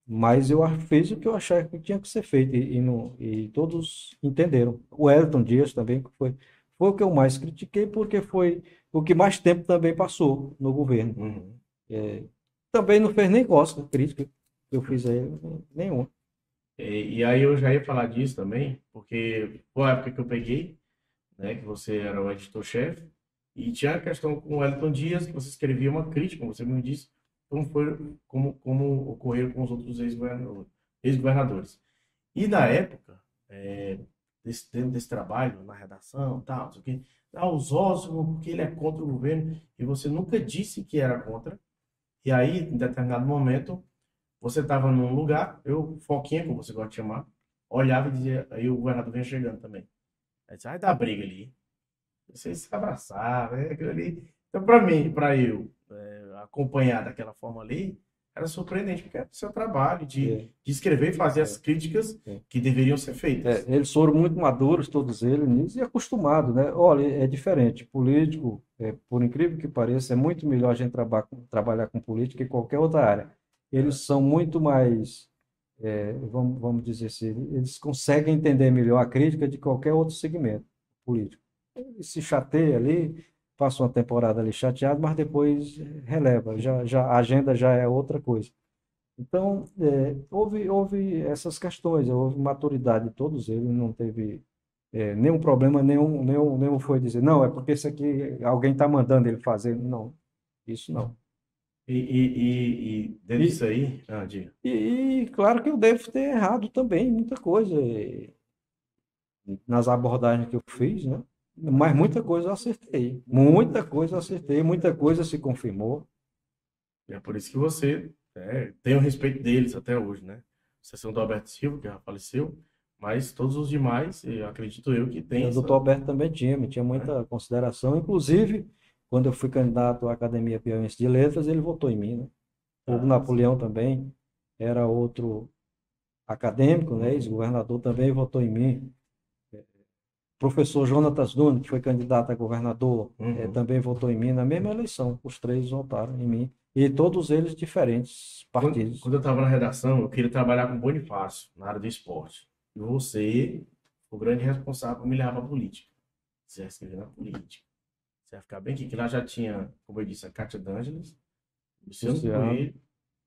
mas eu fiz o que eu achava que tinha que ser feito e todos entenderam. O Elton Dias também foi o que eu mais critiquei, porque foi o que mais tempo também passou no governo. Uhum. Também não fez nem cócega crítica que eu fiz a ele, nenhuma. E aí eu já ia falar disso também, porque foi a época que eu peguei, né, que você era o editor-chefe, e tinha a questão com o Elton Dias, que você escrevia uma crítica, como você me disse, como ocorreu com os outros ex-governadores. E na época, dentro desse trabalho, na redação, tal, não sei o quê, os Oswald, porque ele é contra o governo, e você nunca disse que era contra, e aí, em determinado momento, você estava num lugar, Foquinha, como você gosta de chamar, olhava e dizia, aí o governador vinha chegando também. Aí disse, vai dar briga ali. Vocês se abraçavam, aquilo ali. Então, para mim, para eu acompanhar daquela forma ali, era surpreendente, porque era o seu trabalho de escrever e fazer as críticas que deveriam ser feitas. Eles foram muito maduros, todos eles, nisso, e acostumados, né? Olha, é diferente. Político, por incrível que pareça, é muito melhor a gente trabalhar com política que qualquer outra área. Eles são muito mais, vamos dizer assim, eles conseguem entender melhor a crítica de qualquer outro segmento político. Ele se chateia ali, passa uma temporada ali chateado, mas depois releva, a agenda já é outra coisa. Então, houve essas questões, houve maturidade de todos eles, não teve nenhum problema, nenhum foi dizer, não, é porque isso aqui alguém está mandando ele fazer. Não, isso não. E dentro E, disso aí, diga. claro que eu devo ter errado também, muita coisa nas abordagens que eu fiz, né? Mas muita coisa eu acertei. Muita coisa eu acertei, muita coisa se confirmou. E é por isso que você tem o respeito deles até hoje, né? Exceção do Alberto Silva, que já faleceu, mas todos os demais, eu acredito eu que tem O doutor essa, Alberto também tinha, me tinha né? muita consideração. Inclusive, quando eu fui candidato à Academia Piauiense de Letras, ele votou em mim, né? O Ah, sim. Napoleão também era outro acadêmico, né? Uhum, Ex-governador também votou em mim. O professor Jonatas Nunes, que foi candidato a governador, uhum. também votou em mim na mesma eleição. Os três votaram em mim. E todos eles diferentes partidos. Quando eu estava na redação, eu queria trabalhar com Bonifácio, na área do esporte. E você, o grande responsável por me levar para a política. Você ia escrever na política. Você ia ficar bem aqui, que lá já tinha, como eu disse, a Cátia D'Ângeles, o Luciano Luciano. Coelho,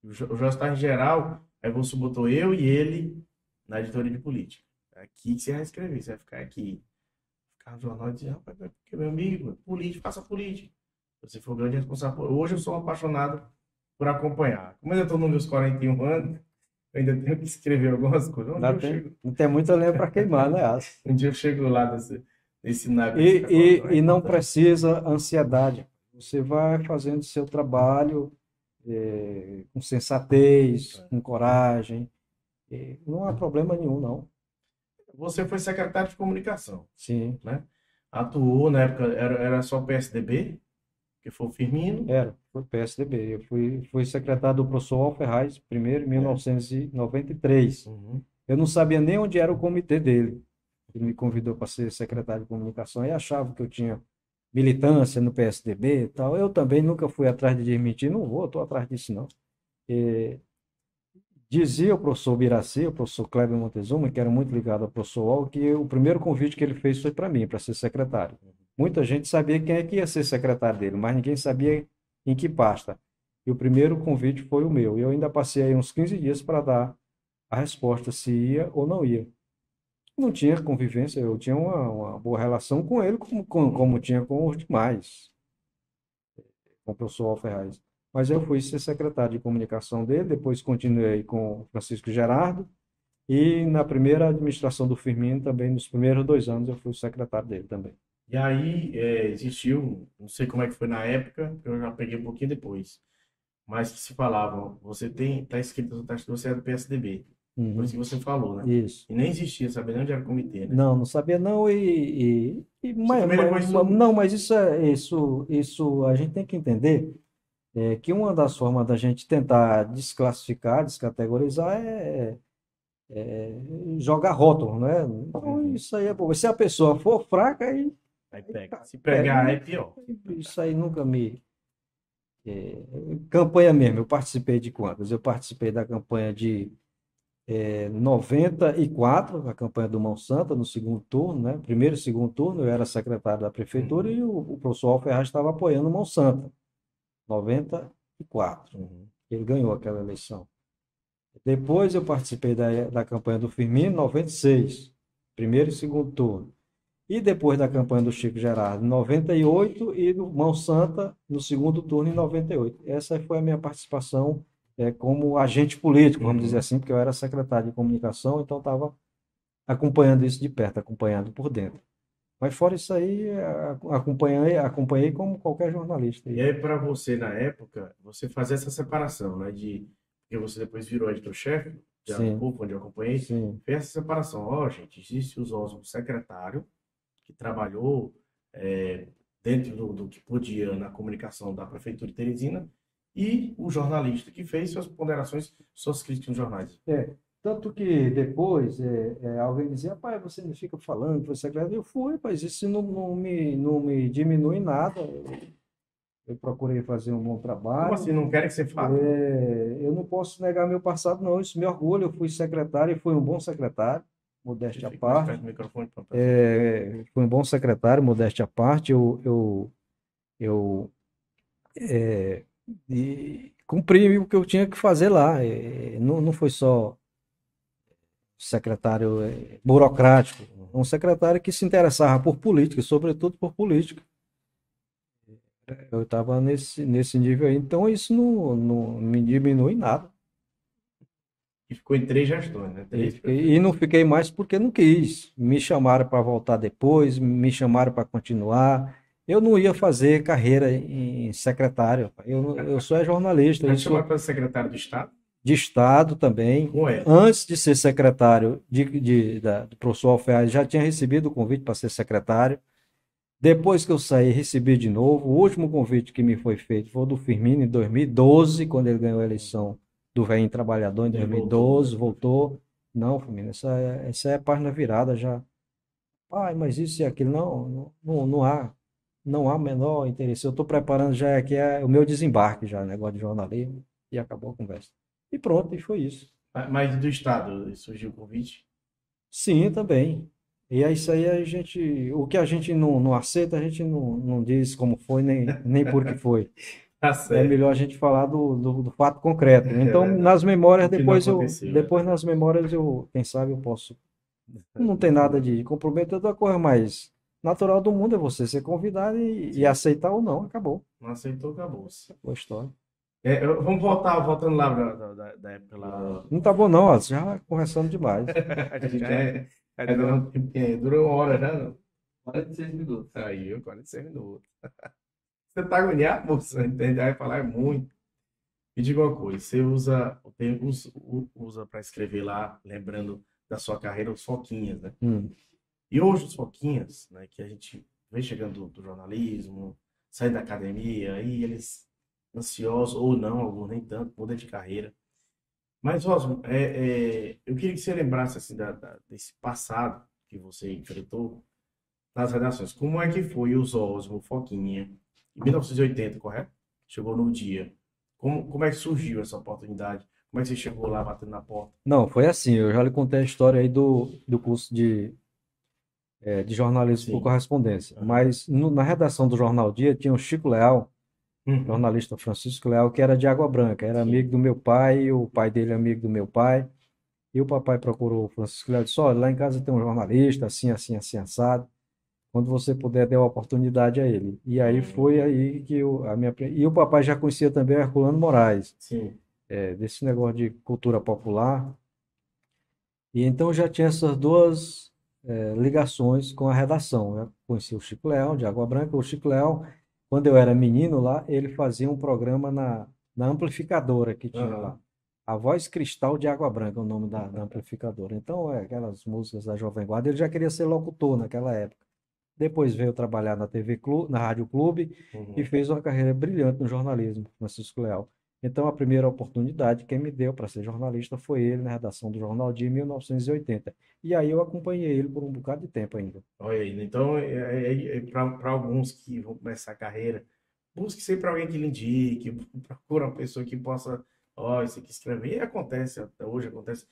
o Jostar em geral. Aí você botou eu e ele na editoria de política. É aqui que você vai escrever, você vai ficar aqui. Ficar no jornal e dizer, rapaz, porque meu amigo, político, faça política. Você foi o grande responsável. Hoje eu sou um apaixonado por acompanhar. Como eu ainda estou nos meus 41 anos, eu ainda tenho que escrever algumas coisas. Ainda tem muita lenha para queimar, né, Aço? Um dia eu chego lá nesse naipe que você está colocando. E, É e não importante. precisa ansiedade. Você vai fazendo seu trabalho com sensatez, com coragem. Não há problema nenhum, não. Você foi secretário de comunicação, Sim, né? Atuou na época, era só o PSDB, que foi o Firmino, foi PSDB. Fui secretário do professor Alferraz, primeiro, em né? 1993. Uhum. Eu não sabia nem onde era o comitê dele. Ele me convidou para ser secretário de comunicação e achava que eu tinha militância no PSDB e tal. Eu também nunca fui atrás de desmentir, não vou, estou atrás disso não. E dizia o professor Biraci, o professor Kleber Montezuma, que era muito ligado ao professor Wall, que o primeiro convite que ele fez foi para mim, para ser secretário. Muita gente sabia quem é que ia ser secretário dele, mas ninguém sabia em que pasta. E o primeiro convite foi o meu. E eu ainda passei aí uns 15 dias para dar a resposta se ia ou não ia. Não tinha convivência, eu tinha uma boa relação com ele, como tinha com os demais, com o professor Alferraz. Mas eu fui ser secretário de comunicação dele, depois continuei com o Francisco Gerardo, e na primeira administração do Firmino, também nos primeiros 2 anos, eu fui secretário dele também. E aí existiu, não sei como é que foi na época, eu já peguei um pouquinho depois, mas que se falavam, tá escrito no teste que você é do PSDB. Foi isso Uhum, que você falou, né? isso. E nem existia, sabia nem onde era o comitê, né? Não, não sabia não, Você também levou isso. não, mas isso a gente tem que entender que uma das formas da gente tentar desclassificar, descategorizar jogar rótulo, né? Então, Uhum. isso aí é bom. Se a pessoa for fraca, aí, Aí pega. Se pega. pegar, é pior. Isso aí nunca me. Campanha mesmo, eu participei de quantas? Eu participei da campanha de 94, a campanha do Monsanto, no segundo turno, né? Primeiro e segundo turno, eu era secretário da prefeitura Uhum. e o professor Alferraz estava apoiando o Monsanto, 94. Uhum. Ele ganhou aquela eleição. Depois eu participei da campanha do Firmino, 96, primeiro e segundo turno. E depois da campanha do Chico Gerardo, em 98, e do Mão Santa, no segundo turno, em 98. Essa foi a minha participação como agente político, vamos dizer Uhum. assim, porque eu era secretário de comunicação, então estava acompanhando isso de perto, acompanhando por dentro. Mas fora isso aí, acompanhei como qualquer jornalista. E aí, para você, na época, você fazia essa separação, né? Porque você depois virou editor-chefe, Diário do Sim, Povo, onde eu acompanhei, sim. fez essa separação. Ó, gente, existe o secretário, que trabalhou é, dentro do que podia na comunicação da Prefeitura de Teresina, e o jornalista, que fez suas ponderações, suas críticas nos jornais. Tanto que depois alguém dizia, pai, você não fica falando que você é secretário. Eu fui, mas isso não me diminui nada. Eu procurei fazer um bom Como trabalho. assim? Não querem que você fale? Eu não posso negar meu passado, não. Isso me orgulha. Eu fui secretário e fui um bom secretário, Você modéstia à fica mais perto parte. do microfone para a pessoa. Fui um bom secretário, modéstia à parte. Eu cumpri o que eu tinha que fazer lá. Não foi só secretário burocrático, um secretário que se interessava por política, sobretudo por política. Eu estava nesse nível aí, então isso não me diminui em nada. E ficou em 3 gestões, né? E, 3 e não prefeitos. fiquei mais porque não quis. Me chamaram para voltar depois, me chamaram para continuar. Eu não ia fazer carreira em secretário. Eu sou jornalista, Já eu te chamaram sou para secretário de Estado? de Estado também. Com ela. Antes de ser secretário do professor Alferraz, já tinha recebido o convite para ser secretário. Depois que eu saí, recebi de novo. O último convite que me foi feito foi o do Firmino em 2012, quando ele ganhou a eleição do Velho Trabalhador em Ele voltou, 2012, né? voltou. Não, Firmino, essa é a página virada já. Pai, mas isso e aquilo, não há o menor interesse. Eu estou preparando já aqui o meu desembarque já, negócio de jornalismo, e acabou a conversa. E pronto, e foi isso. Mas do Estado surgiu o convite? Sim, também. E é isso aí o que a gente não aceita, a gente não diz como foi, nem por que foi. Tá É certo. melhor a gente falar do fato concreto. É Então, nas verdade. memórias, O que não aconteceu, é depois verdade. nas memórias quem sabe eu posso. Não tem nada Boa. de comprometer, outra coisa mais natural do mundo é você ser convidado e Sim. aceitar ou não, acabou. Não aceitou, acabou-se. Acabou a história. Vamos voltando lá da época lá. Não tá bom não, ó, já conversando demais. A gente já durou, durou 1 hora já, não? 46 minutos. Aí, 46 minutos. Você tá agoniado, moça? Entende? Aí falar é muito. Me diga uma coisa, você usa para escrever lá, lembrando da sua carreira, os foquinhas, né? Hum. E hoje os foquinhas, né, que a gente vem chegando do jornalismo, saindo da academia, aí eles ansiosos ou não, alguns nem tanto, muda de carreira. Mas, Osmo, eu queria que você lembrasse assim, desse passado que você enfrentou nas redações. Como é que foi os Osmo, Foquinha, em 1980, correto? Chegou no dia. Como é que surgiu essa oportunidade? Como é que você chegou lá batendo na porta? Não, foi assim, eu já lhe contei a história aí do curso de jornalismo por Sim. correspondência. Aham. Mas na redação do Jornal Dia tinha o Chico Leal, Uhum. jornalista Francisco Leal, que era de Água Branca, era amigo Sim. do meu pai, o pai dele é amigo do meu pai. E o papai procurou o Francisco Leal e disse: Olha, lá em casa tem um jornalista, assim, assim, assim, assado. Quando você puder, dê uma oportunidade a ele. E aí foi Hum, aí que E o papai já conhecia também o Herculano Moraes, sim. desse negócio de cultura popular. E então já tinha essas duas ligações com a redação. Eu conheci o Chico Leal, de Água Branca. O Chico Leal, quando eu era menino lá, ele fazia um programa na amplificadora que tinha lá. Aham. A Voz Cristal de Água Branca é o nome da amplificadora. Então, aquelas músicas da Jovem Guarda. Ele já queria ser locutor naquela época. Depois veio trabalhar na TV Clube, na Rádio Clube e Uhum. fez uma carreira brilhante no jornalismo, Francisco Leal. Então, a primeira oportunidade que me deu para ser jornalista foi ele na redação do Jornal Dia em 1980. E aí eu acompanhei ele por um bocado de tempo ainda. Olha aí, né? Então, para alguns que vão começar a carreira, busque sempre alguém que lhe indique, procure uma pessoa que possa, ó, isso aqui escrever. E acontece, até hoje acontece.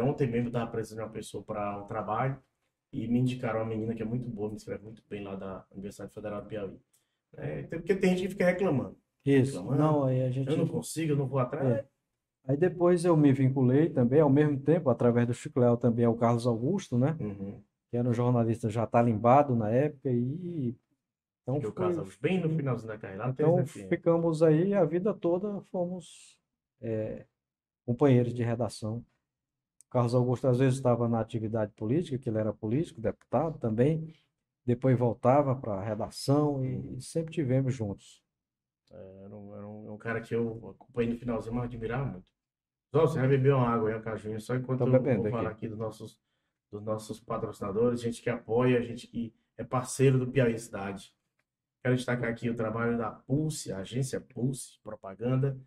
Ontem mesmo eu estava precisando de uma pessoa para um trabalho e me indicaram uma menina que é muito boa, me escreve muito bem lá da Universidade Federal do Piauí. Porque tem gente que fica reclamando. Isso. Não, Reclamando, aí a eu não gente. consigo, eu não vou É. atrás. Aí depois eu me vinculei também, ao mesmo tempo, através do Chico Leal também ao Carlos Augusto, né? Uhum. Que era um jornalista já talimbado na época, e então Fiquei o caso bem no finalzinho da carreira, lá no 3 então FM. ficamos aí a vida toda, fomos companheiros de redação. Carlos Augusto às vezes estava na atividade política, que ele era político, deputado também, depois voltava para a redação e Uhum. sempre tivemos juntos. Era um cara que eu acompanhei no finalzinho, mas admirava muito. Só, você vai beber uma água aí, um cajinho, só enquanto Estou eu vou bebendo falar aqui. aqui dos nossos patrocinadores, gente que apoia, gente que é parceiro do Piauí Cidade. Quero destacar aqui o trabalho da Pulse, a agência Pulse Propaganda,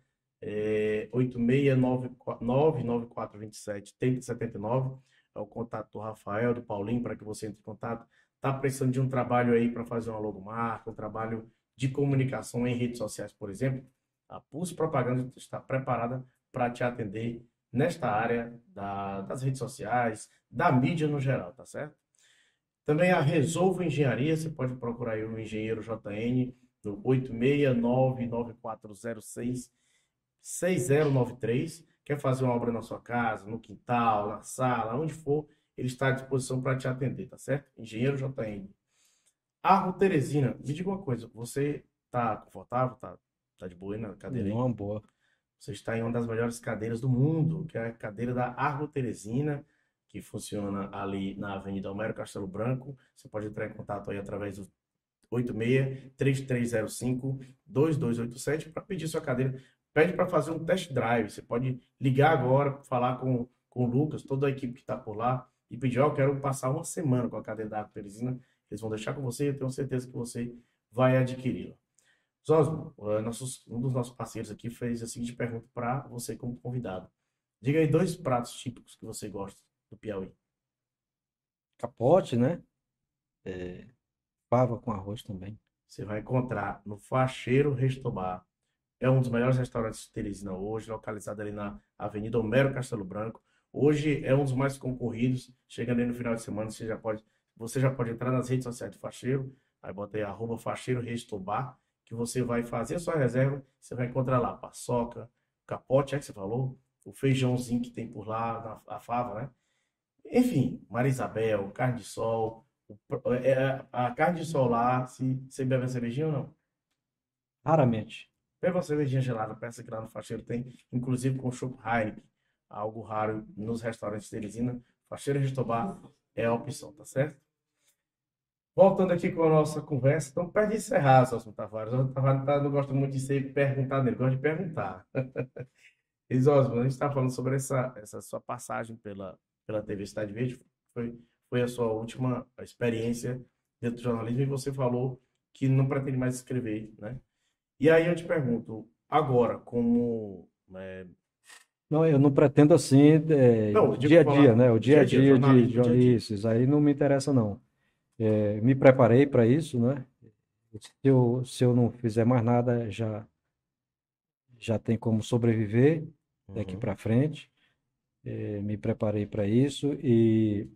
869994273079. É o contato do Rafael, do Paulinho, para que você entre em contato. Está precisando de um trabalho aí para fazer uma logomarca, um trabalho de comunicação em redes sociais, por exemplo. A Pulse Propaganda está preparada para te atender nesta área das redes sociais, da mídia no geral, tá certo? Também a Resolvo Engenharia, você pode procurar aí o engenheiro JN no 86994066093. Quer fazer uma obra na sua casa, no quintal, na sala, onde for, ele está à disposição para te atender, tá certo? Engenheiro JN. Arro Teresina, me diga uma coisa, você tá confortável, tá de boa aí na cadeira aí? Uma boa. Você está em uma das melhores cadeiras do mundo, que é a cadeira da Argo Teresina, que funciona ali na Avenida Homero Castelo Branco. Você pode entrar em contato aí através do 86-3305-2287 para pedir sua cadeira. Pede para fazer um test drive. Você pode ligar agora, falar com o Lucas, toda a equipe que está por lá, e pedir: ó, eu quero passar uma semana com a cadeira da Arco Teresina. Eles vão deixar com você e eu tenho certeza que você vai adquiri-la. Zosmo, um dos nossos parceiros aqui fez a seguinte pergunta para você como convidado. Diga aí 2 pratos típicos que você gosta do Piauí. Capote, né? Fava com arroz também. Você vai encontrar no Facheiro Restobar. É um dos melhores restaurantes de Teresina hoje, localizado ali na Avenida Homero Castelo Branco. Hoje é um dos mais concorridos. Chegando aí no final de semana, você já pode entrar nas redes sociais do Facheiro, aí bota aí @Facheiro Restobar, que você vai fazer a sua reserva. Você vai encontrar lá paçoca, capote, é que você falou, o feijãozinho que tem por lá, a fava, né? Enfim, Maria Isabel, carne de sol. A carne de sol lá, se você bebe uma cervejinha ou não? Raramente. Bebe uma cervejinha gelada, peça que lá no Facheiro tem, inclusive com chopp Heineken, algo raro nos restaurantes de Teresina. Facheiro Restobar é a opção, tá certo? Voltando aqui com a nossa conversa, então perde encerrar, Celso Tavares. O Tavares não gosta muito de ser perguntado, ele gosta de perguntar. Osmo, a gente está falando sobre essa sua passagem pela TV Cidade Verde, foi, foi a sua última experiência dentro do jornalismo e você falou que não pretende mais escrever, né? E aí eu te pergunto, agora, como... Não, eu não pretendo assim, não, eu digo dia a dia, falar né? O dia dia a a dia, dia jornalismo, dia a dia. isso aí não me interessa, não. Me preparei para isso, né? Se eu não fizer mais nada, já tem como sobreviver daqui Uhum. para frente. Me preparei para isso e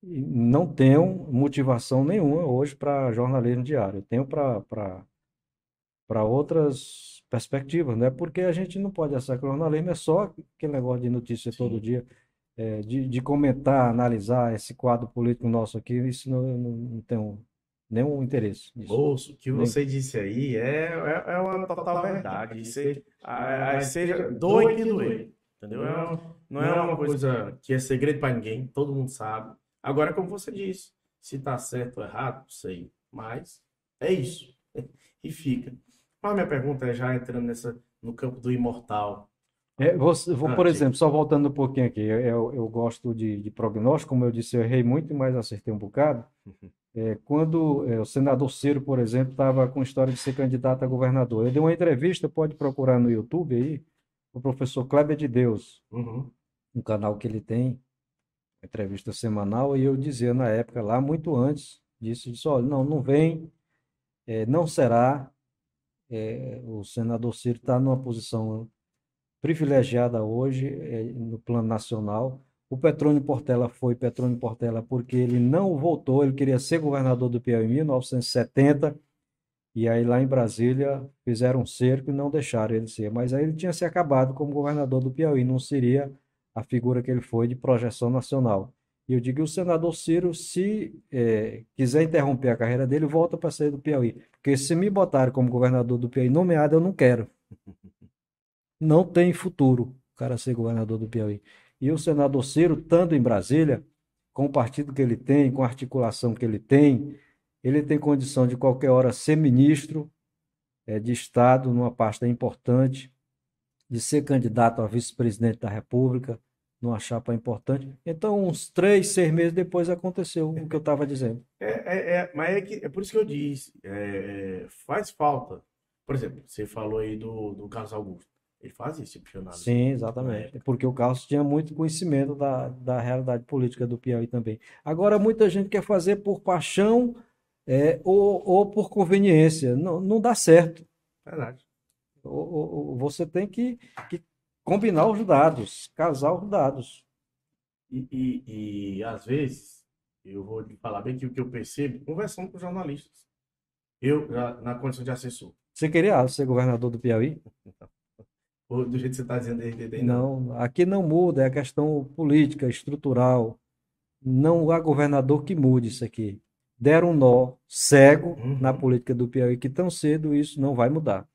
não tenho motivação nenhuma hoje para jornalismo diário. Eu tenho para outras perspectivas, né? Porque a gente não pode achar que o jornalismo é só aquele negócio de notícia todo Sim. dia, de comentar, analisar esse quadro político nosso aqui, isso não tenho nenhum interesse nisso. Moço, o que Nem... você disse aí é uma total verdade. Seja, doe que doer, entendeu? Não é uma coisa que é segredo para ninguém, todo mundo sabe. Agora, como você disse, se tá certo ou errado, não sei, mas é isso. E fica. Mas minha pergunta é já entrando no campo do imortal. Por Diga. exemplo, só voltando um pouquinho aqui, eu gosto de prognóstico, como eu disse, eu errei muito, mas acertei um bocado. Quando o senador Ciro, por exemplo, estava com história de ser candidato a governador, eu dei uma entrevista, pode procurar no YouTube aí, o professor Kleber de Deus, Uhum. um canal que ele tem, entrevista semanal, e eu dizia na época, lá muito antes disso, disse, olha, não vem, não será, o senador Ciro está numa posição privilegiada hoje, no plano nacional. O Petrônio Portela foi Petrônio Portela porque ele não voltou, ele queria ser governador do Piauí em 1970, e aí lá em Brasília fizeram um cerco e não deixaram ele ser. Mas aí ele tinha se acabado como governador do Piauí, não seria a figura que ele foi de projeção nacional. E eu digo que o senador Ciro, se quiser interromper a carreira dele, volta para sair do Piauí. Porque se me botarem como governador do Piauí nomeado, eu não quero. Não tem futuro o cara ser governador do Piauí. E o senador Ciro, estando em Brasília, com o partido que ele tem, com a articulação que ele tem condição de qualquer hora ser ministro de Estado numa pasta importante, de ser candidato a vice-presidente da República numa chapa importante. Então, uns 3, 6 meses depois aconteceu o que eu estava dizendo. Mas é por isso que eu disse, faz falta. Por exemplo, você falou aí do Carlos Augusto. Ele faz esse tipo de análise Sim, na exatamente. época. Porque o Carlos tinha muito conhecimento da realidade política do Piauí também. Agora, muita gente quer fazer por paixão, ou por conveniência. Não, não dá certo. Verdade. Você tem que combinar os dados, casar os dados. Às vezes, eu vou lhe falar bem que o que eu percebo, conversando com jornalistas, eu, na condição de assessor, Você queria ser governador do Piauí? do jeito que você está dizendo, aí, não. Não, aqui não muda, é a questão política, estrutural. Não há governador que mude isso aqui. Deram um nó cego na Uhum, política do Piauí que tão cedo isso não vai mudar.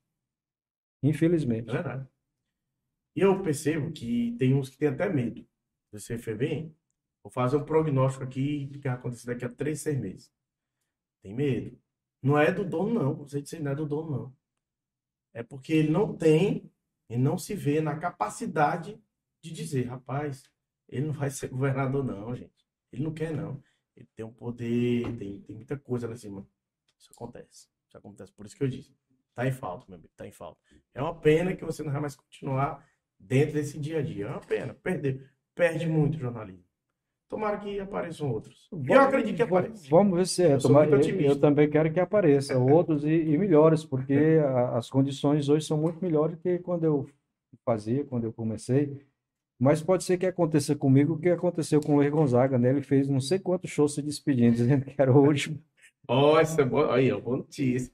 é Infelizmente. verdade. E eu percebo que tem uns que têm até medo. Você foi bem, vou fazer um prognóstico aqui do que vai acontecer daqui a 3, 6 meses. Tem medo. Não é do dono, não. Você disse, não é do dono, não. É porque ele não se vê na capacidade de dizer, rapaz, ele não vai ser governador, não, gente. Ele não quer, não. Ele tem um poder, tem muita coisa lá em cima. Isso acontece. Isso acontece. Por isso que eu disse. Tá em falta, meu amigo, tá em falta. É uma pena que você não vai mais continuar dentro desse dia a dia. É uma pena. Perde muito o jornalismo. Tomara que apareçam outros. E eu acredito que apareça. Vamos ver se é. Eu sou muito Eu otimista. também quero que apareça outros e melhores, porque as condições hoje são muito melhores do que quando eu fazia, quando eu comecei. Mas pode ser que aconteça comigo o que aconteceu com o Luiz Gonzaga, né? Ele fez não sei quantos shows se despedindo, dizendo que era o último. Ó, isso é bom. Aí, ó, boa notícia.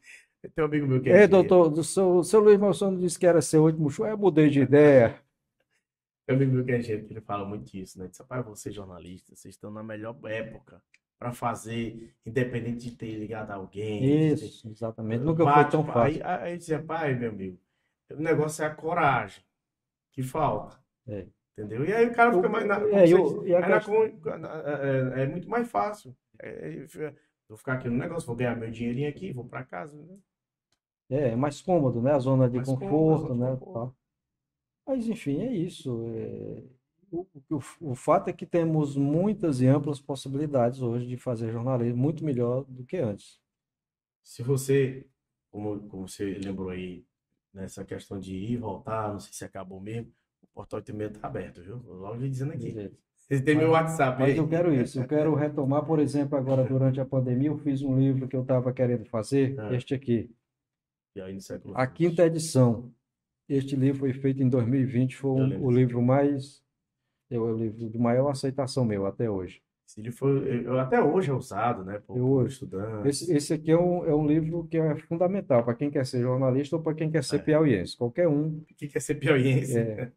Tem um amigo meu que é Ei, engenheiro. doutor, o seu Luiz Malson disse que era seu último show. Eu mudei de ideia. Tem um amigo meu que é engenheiro, que ele fala muito isso, né? Ele diz, rapaz, vocês jornalistas, vocês estão na melhor época para fazer, independente de ter ligado a alguém, de ter... Isso, exatamente. Nunca foi Bate, tão fácil. aí dizia, pai, meu amigo, o negócio é a coragem que falta, É. entendeu? E aí o cara fica mais, como É, você diz, e a aí questão, é muito mais fácil. Vou ficar aqui no negócio, vou ganhar meu dinheirinho aqui, vou para casa, né? é mais cômodo, né? A zona de Mas como a conforto, zona de né? conforto. Tal. Mas, enfim, é isso. O fato é que temos muitas e amplas possibilidades hoje de fazer jornalismo muito melhor do que antes. Se você, como você lembrou aí, nessa questão de ir e voltar, não sei se acabou mesmo, o portal 86 está aberto, viu? Vou logo lhe dizendo aqui. Beleza. Você tem meu Mas, WhatsApp mas eu aí? quero isso. Eu quero retomar, por exemplo, agora durante a pandemia, eu fiz um livro que eu estava querendo fazer, Ah, este aqui, e aí no século a XX. quinta edição. Este livro foi feito em 2020, foi Eu lembro o disso. livro mais, o livro de maior aceitação meu até hoje. Esse livro foi, até hoje é usado, né, por Eu, estudantes. esse aqui é um livro que é fundamental para quem quer ser jornalista ou para quem quer ser É. piauiense, qualquer um. O que quer ser piauiense? É,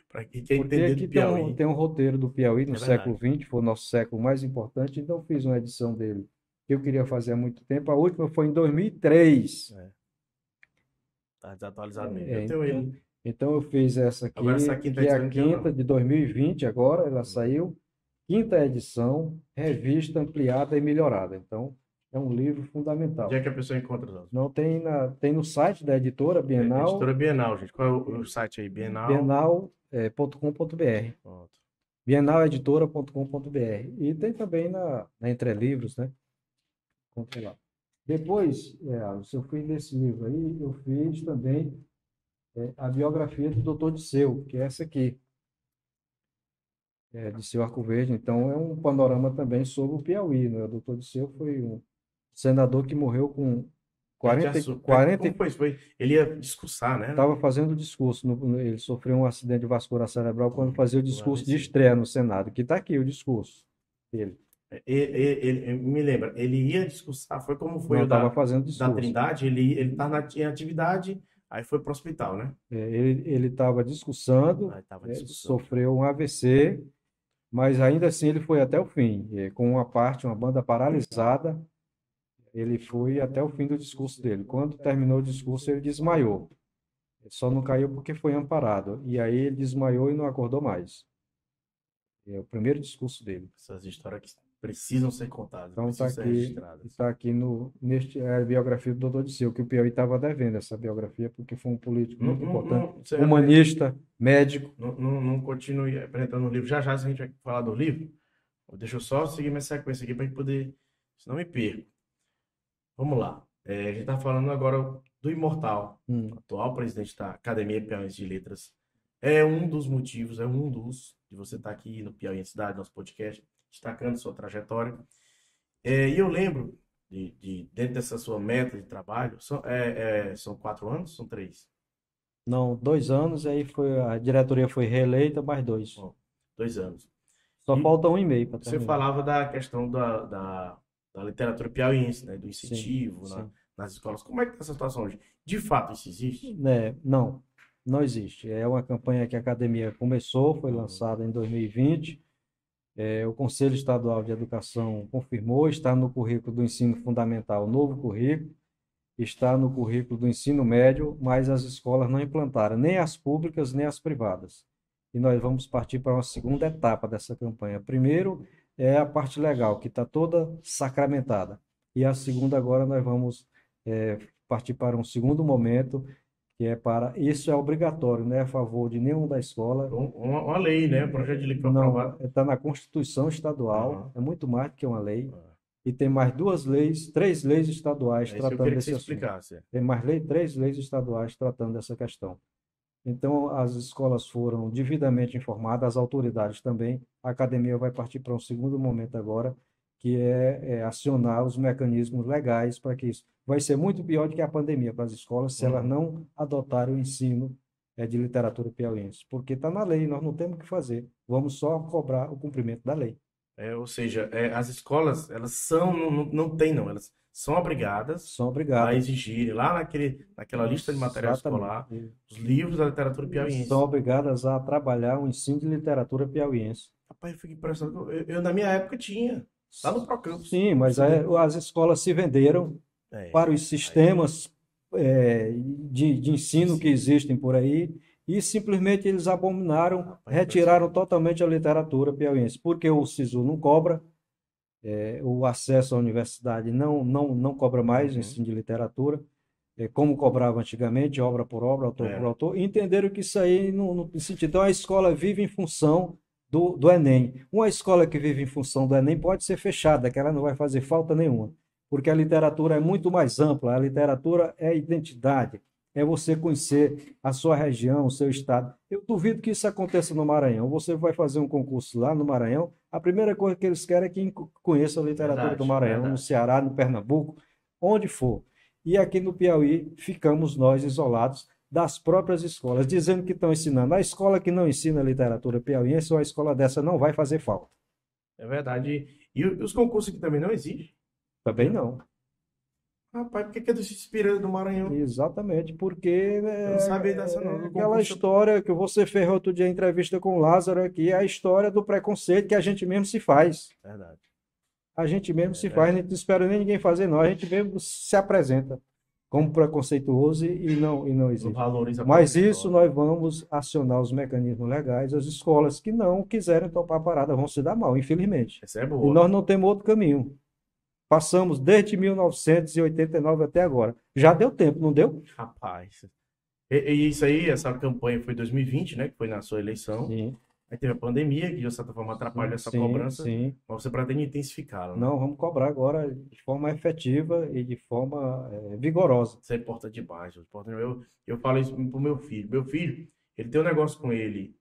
Para quem quer porque entender do aqui Piauí. tem um roteiro do Piauí no É verdade. século XX, foi o nosso século mais importante, então fiz uma edição dele que eu queria fazer há muito tempo. A última foi em 2003. É, tá desatualizado mesmo. É, Eu tenho então, ele. então eu fiz essa Agora essa aqui, quinta que é edição a eu não tenho, quinta não. de 2020 agora, ela saiu. Quinta edição, revista ampliada e melhorada. Então, é um livro Onde é fundamental. que a pessoa encontra, Zózimo? Não tem no site da editora Editora Bienal, gente. Qual é o site aí? Bienal. bienal.com.br, Pronto. bienaleditora.com.br. E tem também na Entre Livros, né? Encontre lá. Depois, se eu fiz desse livro aí, eu fiz também a biografia do Dr. Disseu, que é essa aqui, Disseu Arco Verde. Então, é um panorama também sobre o Piauí, né? O Dr. Disseu foi um senador que morreu com Pé de 40, açúcar. 40 Como foi isso? Ele ia discursar, né? estava fazendo o discurso. Ele sofreu um acidente vascular cerebral quando fazia o Do discurso de AVC. estreia no Senado, que está aqui o discurso dele. Me lembra, ele ia discursar, foi como foi Não o estava fazendo da discurso. Trindade, ele tá em atividade, aí foi para o hospital, né? Ele estava discursando, Aí tava discussão. sofreu um AVC, mas ainda assim ele foi até o fim. Com uma banda paralisada, ele foi até o fim do discurso dele. Quando terminou o discurso, ele desmaiou. Ele só não caiu porque foi amparado. E aí ele desmaiou e não acordou mais. É o primeiro discurso dele. Essas histórias que precisam ser contadas, Então precisam ser registradas. está aqui neste a biografia do Dr. Disseu, que o Piauí estava devendo essa biografia, porque foi um político muito importante, Você humanista, médico. não continue apresentando o livro. Já já a gente vai falar do livro. Deixa eu só seguir minha sequência aqui para gente poder, senão me perco. Vamos lá. A gente está falando agora do Imortal, atual presidente da Academia Piauiense de Letras. É um dos motivos, de você estar aqui no Piauí em Cidade, nosso podcast, destacando sua trajetória. E eu lembro dentro dessa sua meta de trabalho, são 4 anos? São 3? Não, 2 anos, aí a diretoria foi reeleita, mais 2. Bom, 2 anos. Só E falta 1 e meio para você terminar. falava da questão da literatura piauiense, né? Do Sim, incentivo sim. nas escolas. Como é que está essa situação hoje? De fato, isso existe? Não existe. É uma campanha que a academia começou, foi lançada em 2020. O Conselho Estadual de Educação confirmou, está no currículo do ensino fundamental, o novo currículo. está no currículo do ensino médio, mas as escolas não implantaram, nem as públicas, nem as privadas. E nós vamos partir para uma segunda etapa dessa campanha. Primeiro é a parte legal, que está toda sacramentada. E a segunda agora nós vamos partir para um segundo momento, que é para... Isso é obrigatório, não é a favor de nenhum da escola. Uma lei, né? Projeto de lei que foi Não, aprovado. está na Constituição Estadual, Aham. é muito mais do que uma lei. Ah. E tem mais três leis estaduais É isso que eu tratando queria que você desse assunto. explicasse. Tem mais três leis estaduais tratando dessa questão. Então, as escolas foram devidamente informadas, as autoridades também. A academia vai partir para um segundo momento agora, que é acionar os mecanismos legais para que isso. Vai ser muito pior do que a pandemia para as escolas se elas não adotarem o ensino de literatura piauiense, porque está na lei, nós não temos o que fazer. Vamos só cobrar o cumprimento da lei. Ou seja, as escolas, elas são, não tem não, elas são obrigadas São a obrigadas. exigir lá naquela lista de material escolar Exatamente. os livros da literatura piauiense. São obrigadas a trabalhar o ensino de literatura piauiense. Rapaz, eu fico impressionado. Eu, na minha época tinha, lá no Procampus. Sim, mas as escolas se venderam para os sistemas de ensino que existem por aí e simplesmente eles abominaram, retiraram totalmente a literatura piauiense, porque o SISU não cobra, o acesso à universidade não cobra mais o ensino de literatura, como cobrava antigamente, obra por obra, autor por autor, e entenderam que isso aí não tem sentido. Então a escola vive em função do Enem. Uma escola que vive em função do Enem pode ser fechada, que ela não vai fazer falta nenhuma, porque a literatura é muito mais ampla, a literatura é identidade, é você conhecer a sua região, o seu estado. Eu duvido que isso aconteça no Maranhão. Você vai fazer um concurso lá no Maranhão, a primeira coisa que eles querem é que conheça a literatura do Maranhão, no Ceará, no Pernambuco, onde for. E aqui no Piauí ficamos nós isolados das próprias escolas, dizendo que estão ensinando. A escola que não ensina literatura piauiense, ou a escola dessa não vai fazer falta. É verdade. E os concursos aqui também não exigem? Também não. Rapaz, por que é do Inspirando do Maranhão? Exatamente, porque Eu não sabia dessa não. aquela história que você fez outro dia em entrevista com o Lázaro aqui, é a história do preconceito que a gente mesmo se faz. Verdade. A gente mesmo se faz, a gente não espera nem ninguém fazer, não. A gente mesmo se apresenta como preconceituoso e não existe. Mas isso nós vamos acionar os mecanismos legais, as escolas que não quiserem topar a parada vão se dar mal, infelizmente. Essa é boa. E nós não temos outro caminho. Passamos desde 1989 até agora. Já deu tempo, não deu? Rapaz. E isso aí, essa campanha foi em 2020, né? Que foi na sua eleição. Sim. Aí teve a pandemia, que de certa forma atrapalhou essa cobrança. Sim. Mas você pretende intensificá-la, né? Não, vamos cobrar agora de forma efetiva e de forma vigorosa. Isso é importante demais. Eu falo isso pro meu filho. Meu filho, ele tem um negócio com ele,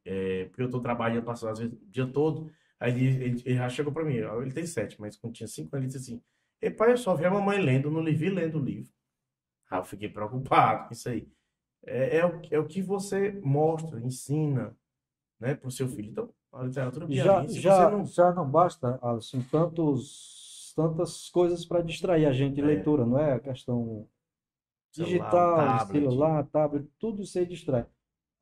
porque eu tô trabalhando, passando às vezes o dia todo. Aí ele já chegou para mim, ele tem 7, mas quando tinha 5 anos, ele disse assim: "E pai, eu só vi a mamãe lendo, não lhe vi lendo o livro." Aí eu fiquei preocupado com isso aí. É o que você mostra, ensina, né, para o seu filho. Então, a literatura piauiense, Já não basta, Alisson, tantas coisas para distrair a gente de leitura, não é? A questão digital, celular, tablet, tudo isso aí distrai.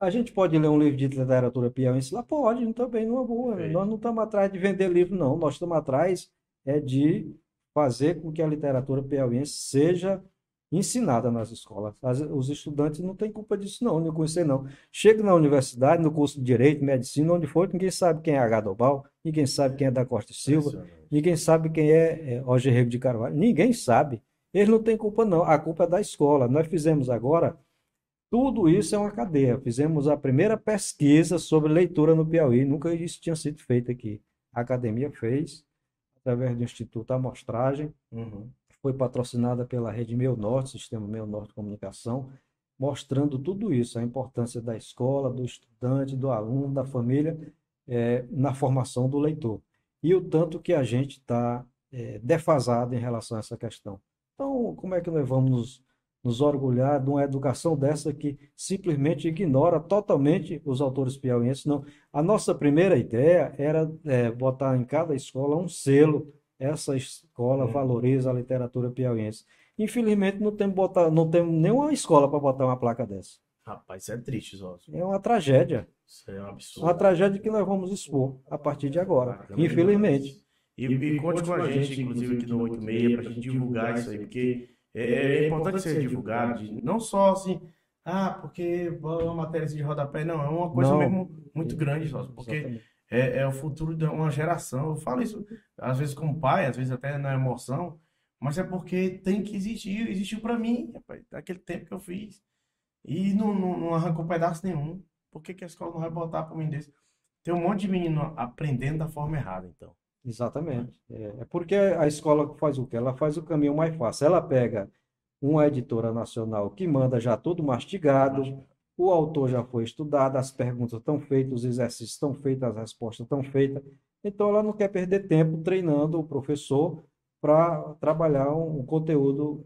A gente pode ler um livro de literatura piauiense lá? Pode, também numa boa. Nós não estamos atrás de vender livro, não. Nós estamos atrás de fazer com que a literatura piauiense seja ensinada nas escolas. Os estudantes não têm culpa disso, não conhecer, não. Chega na universidade, no curso de Direito, Medicina, onde for, ninguém sabe quem é H. Dobal, ninguém sabe quem é da Costa e Silva, ninguém sabe quem é Roger Rego de Carvalho, ninguém sabe. Eles não têm culpa, não. A culpa é da escola. Nós fizemos agora... Tudo isso é uma cadeia. Fizemos a primeira pesquisa sobre leitura no Piauí. Nunca isso tinha sido feito aqui. A academia fez, através do Instituto Amostragem. Foi patrocinada pela Rede Meu Norte, Sistema Meu Norte de Comunicação, mostrando tudo isso, a importância da escola, do estudante, do aluno, da família, na formação do leitor. E o tanto que a gente está defasado em relação a essa questão. Então, como é que nós vamos nos orgulhar de uma educação dessa que simplesmente ignora totalmente os autores piauienses? Não. A nossa primeira ideia era botar em cada escola um selo. Essa escola valoriza a literatura piauiense. Infelizmente, não temos nenhuma escola para botar uma placa dessa. Rapaz, isso é triste, Zózio. É uma tragédia. Isso é um absurdo. Uma tragédia que nós vamos expor a partir de agora, infelizmente. E conte com a gente, inclusive aqui no 86, para a gente divulgar isso aí, porque É importante ser divulgado, não só assim, porque é uma matéria assim de rodapé, não, é uma coisa Não, mesmo muito grande, só, porque exatamente. é o futuro de uma geração. Eu falo isso, às vezes como pai, às vezes até na emoção, mas é porque tem que existir, existiu para mim, rapaz, daquele tempo que eu fiz, e não arrancou pedaço nenhum. Por que que a escola não vai botar para mim desse? Tem um monte de menino aprendendo da forma errada, então, né? Exatamente. É porque a escola faz o quê? Ela faz o caminho mais fácil. Ela pega uma editora nacional que manda já tudo mastigado, o autor já foi estudado, as perguntas estão feitas, os exercícios estão feitos, as respostas estão feitas. Então, ela não quer perder tempo treinando o professor para trabalhar um conteúdo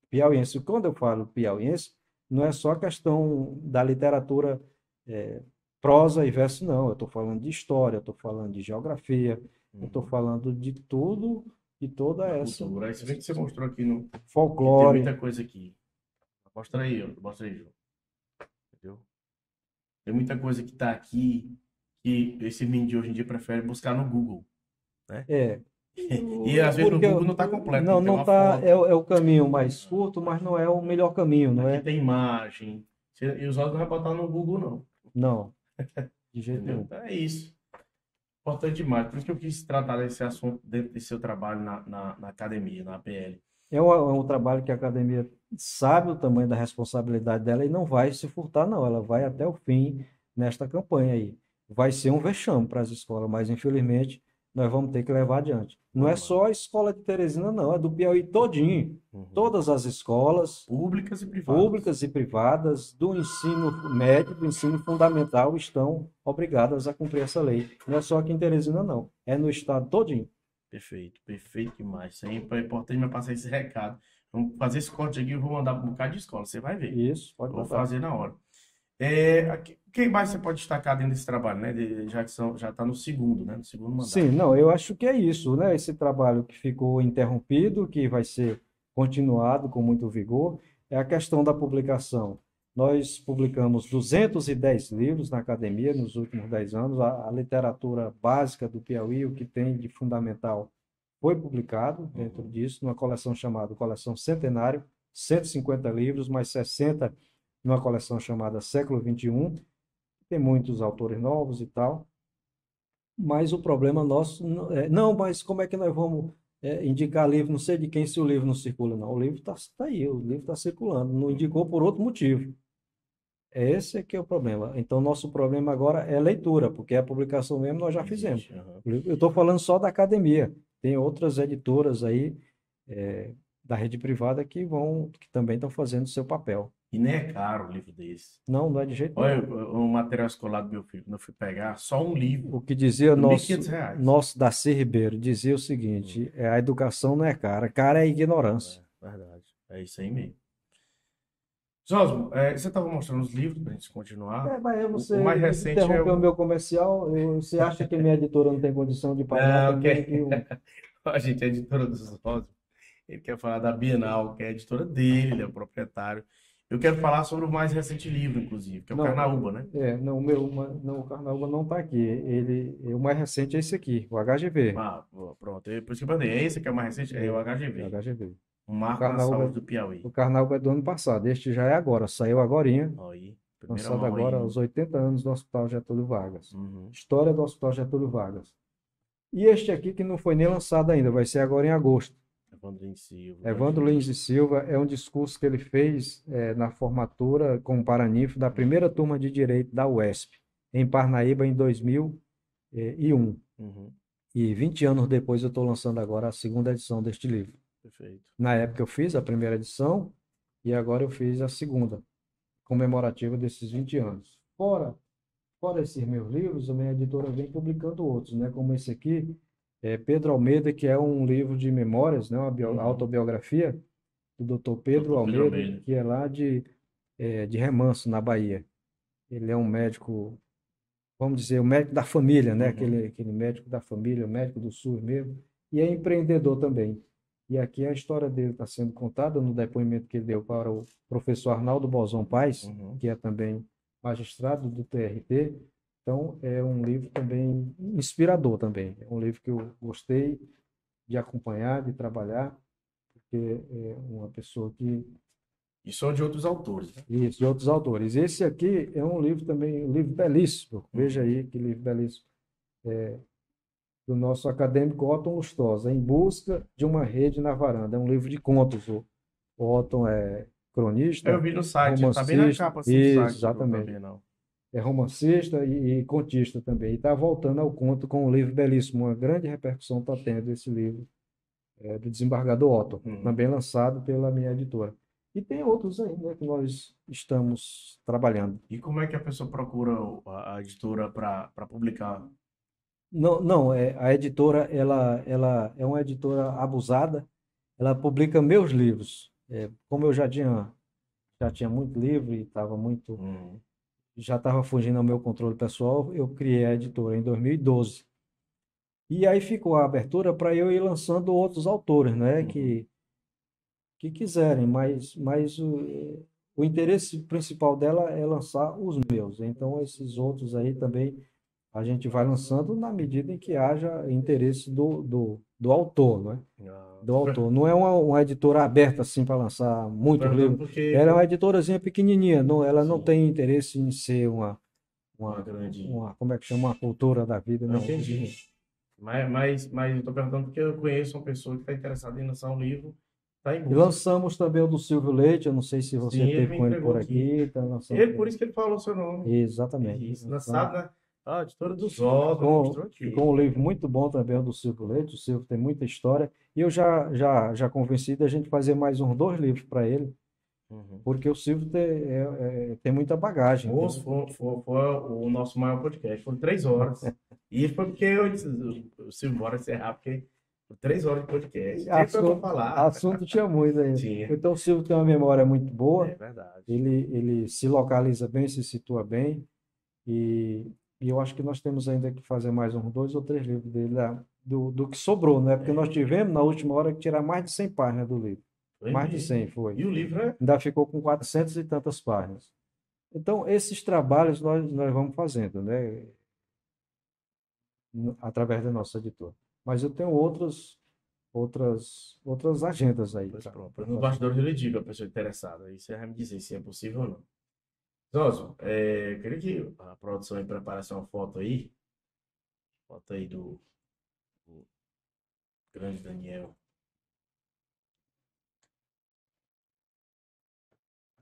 piauiense. Quando eu falo piauiense, não é só questão da literatura é, prosa e verso, não. Eu estou falando de história, eu estou falando de geografia, eu estou Uhum. falando de tudo, de toda Da essa cultura. Aí você vê que você mostrou aqui no, que tem folclore. muita coisa aqui. Mostra aí, João. Entendeu? Tem muita coisa que tá aqui que esse menino de hoje em dia prefere buscar no Google, né? É, E às vezes no porque Google não tá completo, não, não tem não uma tá, é, foto. é o caminho mais curto, mas não é o melhor caminho, não Aqui é? tem imagem. E os olhos não vai botar no Google, não. Não, de jeito Entendeu? nenhum. Então é isso. Importante demais. Por isso que eu quis tratar desse assunto dentro desse seu trabalho na academia, na APL. É um trabalho que a academia sabe o tamanho da responsabilidade dela e não vai se furtar, não. Ela vai até o fim nesta campanha aí. Vai ser um vexame para as escolas, mas infelizmente nós vamos ter que levar adiante. Não é Vamos lá. só a escola de Teresina, não, é do Piauí todinho. Uhum. Todas as escolas, Públicas e privadas. públicas e privadas, do ensino médio, do ensino fundamental, estão obrigadas a cumprir essa lei. Não é só aqui em Teresina, não. É no estado todinho. Perfeito, perfeito demais. Sempre é importante me passar esse recado. Vamos fazer esse corte aqui, eu vou mandar para um bocado de escola, você vai ver. Isso, pode Eu vou mandar. fazer na hora. O que mais você pode destacar dentro desse trabalho, né? Já que já está no segundo, né? No segundo Sim, mandato. não, eu acho que é isso, né? Esse trabalho que ficou interrompido, que vai ser continuado com muito vigor, é a questão da publicação. Nós publicamos 210 livros na academia nos últimos 10 anos. A literatura básica do Piauí, o que tem de fundamental, foi publicado dentro Uhum. disso, numa coleção chamada Coleção Centenário, 150 livros, mais 60 numa coleção chamada Século XXI. Tem muitos autores novos e tal. Mas o problema nosso não, mas como é que nós vamos indicar livro? Não sei de quem se o livro não circula, não. O livro está aí, o livro está circulando. Não indicou por outro motivo. Esse é que é o problema. Então, nosso problema agora é leitura, porque a publicação mesmo nós já fizemos. Existe. Aham. Eu estou falando só da academia. Tem outras editoras aí da rede privada que também estão fazendo o seu papel. E nem é caro um livro desse. Não, não é de jeito Olha, nenhum. o material escolar do meu filho, quando eu fui pegar, só um livro, O que dizia R$ 1.500. nosso Darcy Ribeiro, dizia o Hum, seguinte: a educação não é cara, cara é a ignorância. verdade. É isso aí mesmo. Zosmo, você estava mostrando os livros para a gente continuar. Mas aí O mais você recente é interrompeu o o. meu comercial, você acha que minha editora não tem condição de pagar Não, também aqui um... a gente é editora dos Zosmo. Ele quer falar da Bienal, que é a editora dele, ele é o proprietário. Eu quero falar sobre o mais recente livro, inclusive, que é o Não, Carnaúba, né? não, não, o Carnaúba não está aqui. O mais recente é esse aqui, o HGV. Pronto. Por isso que eu falei, é esse que é o mais recente? É o É o HGV. HGV. Um O marco na Carnaúba, saúde do Piauí. o Carnaúba é do ano passado, este já é agora, saiu agorinha, Ó, aí, primeira lançado mão aí, agora hein? aos 80 anos do Hospital Getúlio Vargas. Uhum. História do Hospital Getúlio Vargas. E este aqui que não foi nem lançado ainda, vai ser agora em agosto. Evandrinho Silva, gosto Evandro Lins dele. de Silva é um discurso que ele fez na formatura com o Paraninfo da primeira turma de Direito da UESP, em Parnaíba, em 2001. Uhum. E 20 anos depois eu estou lançando agora a segunda edição deste livro. Perfeito. Na época eu fiz a primeira edição e agora eu fiz a segunda, comemorativa desses 20 anos. Fora esses meus livros, a minha editora vem publicando outros, né? Como esse aqui, Pedro Almeida, que é um livro de memórias, né? Uma Uhum. autobiografia do Dr. Pedro Doutor Pedro Almeida, Almeida. que é lá de Remanso, na Bahia. Ele é um médico, vamos dizer, o médico da família, né? Uhum. Aquele médico da família, o médico do SUS mesmo, e é empreendedor também. E aqui a história dele está sendo contada no depoimento que ele deu para o professor Arnaldo Bozon Paz, Uhum. que é também magistrado do TRT. Então, é um livro também inspirador também. É um livro que eu gostei de acompanhar, de trabalhar, porque porque é uma pessoa que... E são de outros autores, né? Isso, de outros autores. Esse aqui é um livro também, um livro belíssimo. Veja aí que livro belíssimo. Do nosso acadêmico Otton Lustosa, Em Busca de uma Rede na Varanda. É um livro de contos. O Otton é Eu cronista, vi no site, tá bem na romancista, capa assim, do isso, site do exatamente. Bienal. É romancista e contista também. E está voltando ao conto com um livro belíssimo. Uma grande repercussão está tendo esse livro, do desembargador Otton, também lançado pela minha editora. E tem outros ainda que nós estamos trabalhando. E como é que a pessoa procura a editora para publicar? Não, não, a editora, ela é uma editora abusada. Ela publica meus livros. Como eu já tinha muito livro e Hum, já estava fugindo ao meu controle pessoal, eu criei a editora em 2012. E aí ficou a abertura para eu ir lançando outros autores, né, uhum. que quiserem, mas o interesse principal dela é lançar os meus. Então, esses outros aí também a gente vai lançando na medida em que haja interesse do autor, né? Ah, Do autor. Não é uma editora aberta assim para lançar tô muitos perguntando livros. porque Ela é uma editorazinha pequenininha, não, ela não sim, tem interesse em ser uma grande. como é que chama, uma cultura da vida, Não não. entendi. Mas eu tô perguntando porque eu conheço uma pessoa que está interessada em lançar um livro, está em E busca. lançamos também o do Silvio Leite, eu não sei se você Sim, ele teve me com ele entregou por aqui. aqui, tá lançando Ele, por também. isso que ele falou o seu nome. Exatamente. Isso, Lançamos. lançado na Editora dos Osmos, Ficou, mostrou ficou aqui. um livro muito bom também, o do Silvio Leite. O Silvio tem muita história. E eu já convenci da gente fazer mais uns 2 livros para ele, Uhum. porque o Silvio tem muita bagagem. Moço, foi o nosso maior podcast. Foram 3 horas. E foi porque eu disse, o Silvio, bora encerrar, porque foi 3 horas de podcast. Tinha coisa para Assunto, falar. assunto tinha muito ainda. Tinha. Então, o Silvio tem uma memória muito É boa, verdade. ele se localiza bem, se situa bem, e, e eu acho que nós temos ainda que fazer mais uns 2 ou 3 livros dele, do que sobrou, né? Porque nós tivemos, na última hora, que tirar mais de 100 páginas do livro. Foi Mais de mesmo. 100 foi. E o livro é. Ainda ficou com 400 e tantas páginas. Então, esses trabalhos nós vamos fazendo, né? Através da nossa editora. Mas eu tenho outras agendas aí Pois para pronto. No fazer. bastidor eu lhe digo a pessoa interessada. Aí você vai me dizer se é possível ou não. Zózio, eu queria que a produção aí preparasse uma foto aí. Foto aí do grande Daniel.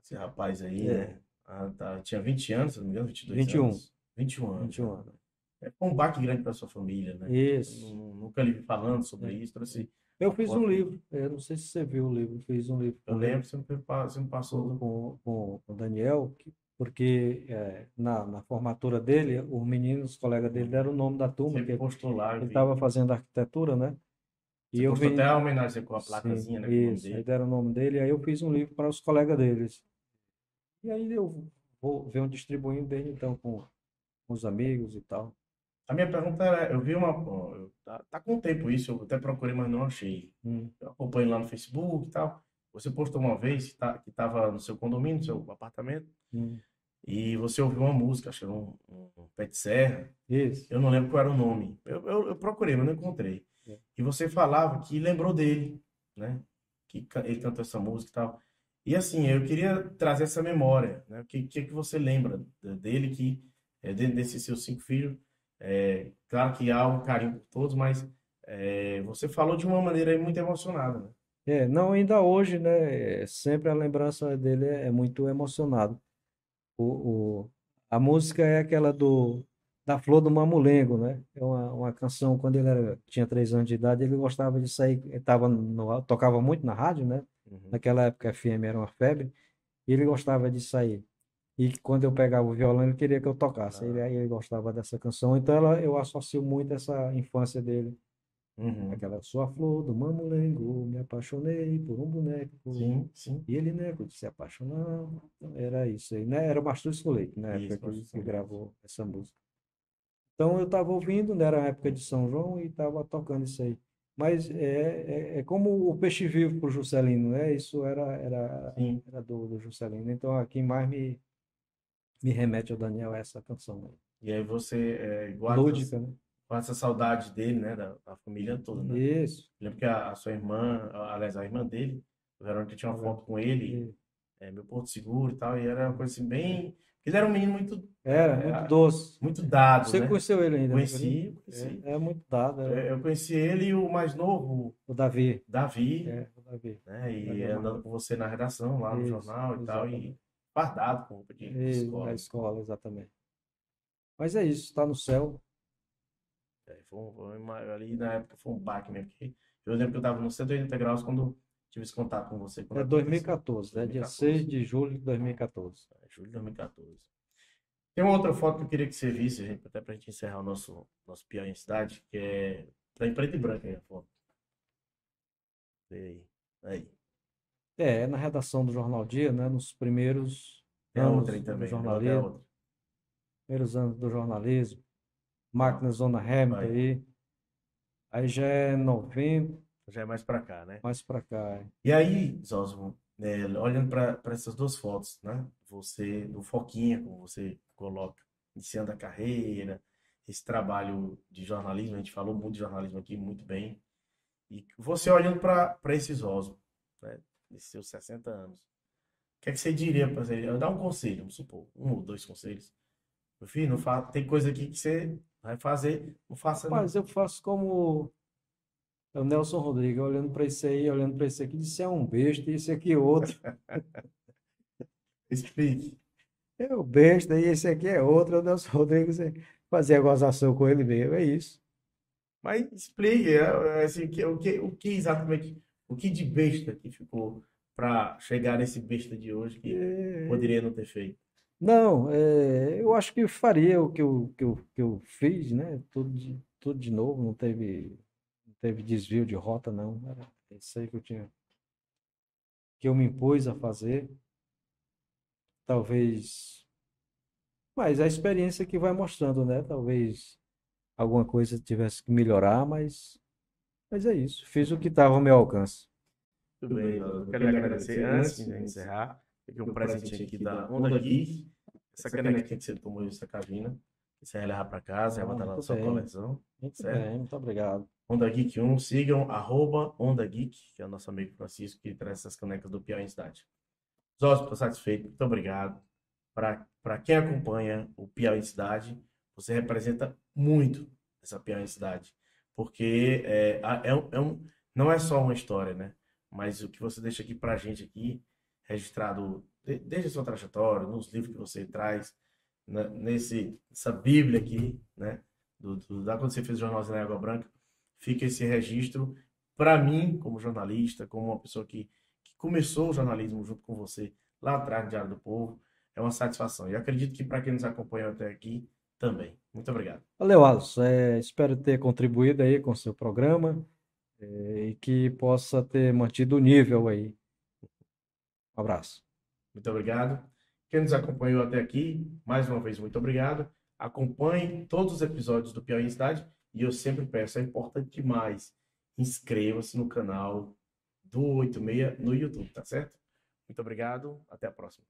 Esse rapaz aí, É, né? Tinha 20 anos, se não me engano, 22 21, anos. 21 anos, 21 né? anos. Foi um baque grande para sua família, né? Isso. Nunca lhe vi falando sobre É. isso. Trouxe Eu a fiz um foto. livro, eu não sei se você viu o livro, fiz um livro Eu com ele, lembro que você me passou do. com o Daniel, porque na formatura dele, os meninos, os colegas dele, deram o nome da turma, Você que ele postou lá, eu vi. estava fazendo arquitetura, né? E Você eu postou até vim, a homenagem com a sim, placazinha, né? Com o nome isso, aí dele. deram o nome dele, aí eu fiz um livro para os colegas deles. E aí eu venho distribuindo desde então com os amigos e tal. A minha pergunta era, eu vi uma. Tá com tempo isso, eu até procurei, mas não achei. Hum, Eu acompanho lá no Facebook e tal. Você postou uma vez que estava no seu condomínio, no seu apartamento, hum. e você ouviu uma música, acho que era um Pé de Serra. Isso. Eu não lembro qual era o nome. Eu procurei, mas não encontrei. É. E você falava que lembrou dele, né? Ele cantou essa música e tal. E assim, eu queria trazer essa memória, né? O que você lembra dele, que dentro desses seus 5 filhos, claro que há um carinho por todos, mas você falou de uma maneira aí muito emocionada, né? Não, ainda hoje, né? Sempre a lembrança dele é muito emocionado. O, a música é aquela da Flor do Mamulengo, né? É uma canção, quando ele tinha 3 anos de idade, ele gostava de sair, tocava muito na rádio, né? Uhum. Naquela época a FM era uma febre, e ele gostava de sair. E quando eu pegava o violão, ele queria que eu tocasse. Ah, Aí ele gostava dessa canção. Então eu associo muito essa infância dele. uhum. Aquela sua flor do mamulengo, me apaixonei por um boneco. Sim, sim. E ele nego de se apaixonar. Então, era isso aí, né? Era o Mastro Leite, na época Isso, que Constituição. gravou essa música. Então eu estava ouvindo, né? Era a época de São João e estava tocando isso aí. Mas é como o Peixe Vivo para o Juscelino, né? Isso Sim. era do Juscelino. Então aqui mais me remete ao Daniel essa canção, né? E aí você guarda. Lúdica, né? com essa saudade dele, né? Da família toda, né? Isso. Lembro que a sua irmã, aliás, a irmã dele, a Verônica, tinha uma foto com ele, Isso. meu Porto Seguro e tal, e era uma coisa assim bem. Ele era um menino muito, Era muito doce. muito dado, Você né? conheceu ele ainda, não Conheci. É muito dado. Eu conheci ele e o mais novo, O Davi. Davi, O Davi. né? E Davi andando com você na redação, lá no Isso, jornal e tal, e exatamente. fardado com roupa de Na escola. escola, exatamente. Mas é isso, está no céu. Ali na época foi um baque mesmo, porque eu lembro que eu estava no 180 graus quando tive esse contato com você. Quando É aconteceu. 2014, né? Dia 6 de julho de 2014. Julho de 2014. Tem uma outra foto que eu queria que você visse, gente, até pra gente encerrar o nosso Piauí em Cidade, que é. Tá em preto e branco aí a foto. Vê aí. É na redação do Jornal Dia, né? Nos primeiros Tem a anos outra aí do também, até a jornalismo. outra. Primeiros anos do jornalismo. Máquina Zona Hamilton Vai. aí. Aí já é 90, Já é mais pra cá, né? mais pra cá. É. E aí, Zósimo, olhando para essas duas fotos, né? Você, no Foquinha, como você coloca, iniciando a carreira, esse trabalho de jornalismo, a gente falou muito de jornalismo aqui, muito bem. E você olhando para esses Zósimo, né? Nesses seus 60 anos, o que é que você diria para você? Dar um conselho, vamos supor, um ou dois conselhos. Meu filho, não fa... tem coisa aqui que você vai fazer, não faça não. Mas eu faço como o Nelson Rodrigues, olhando para isso aí, olhando para isso aqui, disse é um besta e esse aqui é outro. Explique. É o besta e esse aqui é outro. O Nelson Rodrigues fazia gozação com ele mesmo, é isso. Mas explique, assim, o que exatamente, o que de besta que ficou para chegar nesse besta de hoje que poderia não ter feito? Não, eu acho que faria o que eu fiz, né? Tudo de novo, não teve desvio de rota, não. Era isso aí que eu me impus a fazer. Talvez, mas a experiência que vai mostrando, né? Talvez alguma coisa tivesse que melhorar, mas é isso. Fiz o que estava ao meu alcance. Tudo bem, eu quero lhe agradecer antes de encerrar. Aqui um presentinho aqui da Onda Geek. Essa canequinha que você tomou essa cabina. Você vai levar para casa, vai botar lá na sua coleção. Muito certo? bem, muito obrigado. Onda Geek 1, sigam @Onda Geek, que é o nosso amigo Francisco, que traz essas canecas do Piauí em Cidade. Zósimo, estou satisfeito, muito obrigado. Para quem acompanha o Piauí em Cidade, você representa muito essa Piauí em Cidade, porque não é só uma história, né? Mas o que você deixa aqui para a gente aqui, registrado desde a sua trajetória, nos livros que você traz, nessa Bíblia aqui, né? Da quando você fez o Jornalzinho na Água Branca, fica esse registro para mim, como jornalista, como uma pessoa que começou o jornalismo junto com você lá atrás no Diário do Povo, é uma satisfação. E acredito que para quem nos acompanhou até aqui, também. Muito obrigado. Valeu, Alisson. Espero ter contribuído aí com o seu programa e que possa ter mantido o nível aí. Um abraço. Muito obrigado. Quem nos acompanhou até aqui, mais uma vez, muito obrigado. Acompanhe todos os episódios do Piauí em Cidade e eu sempre peço, é importante demais, inscreva-se no canal do 86 no YouTube, tá certo? Muito obrigado, até a próxima.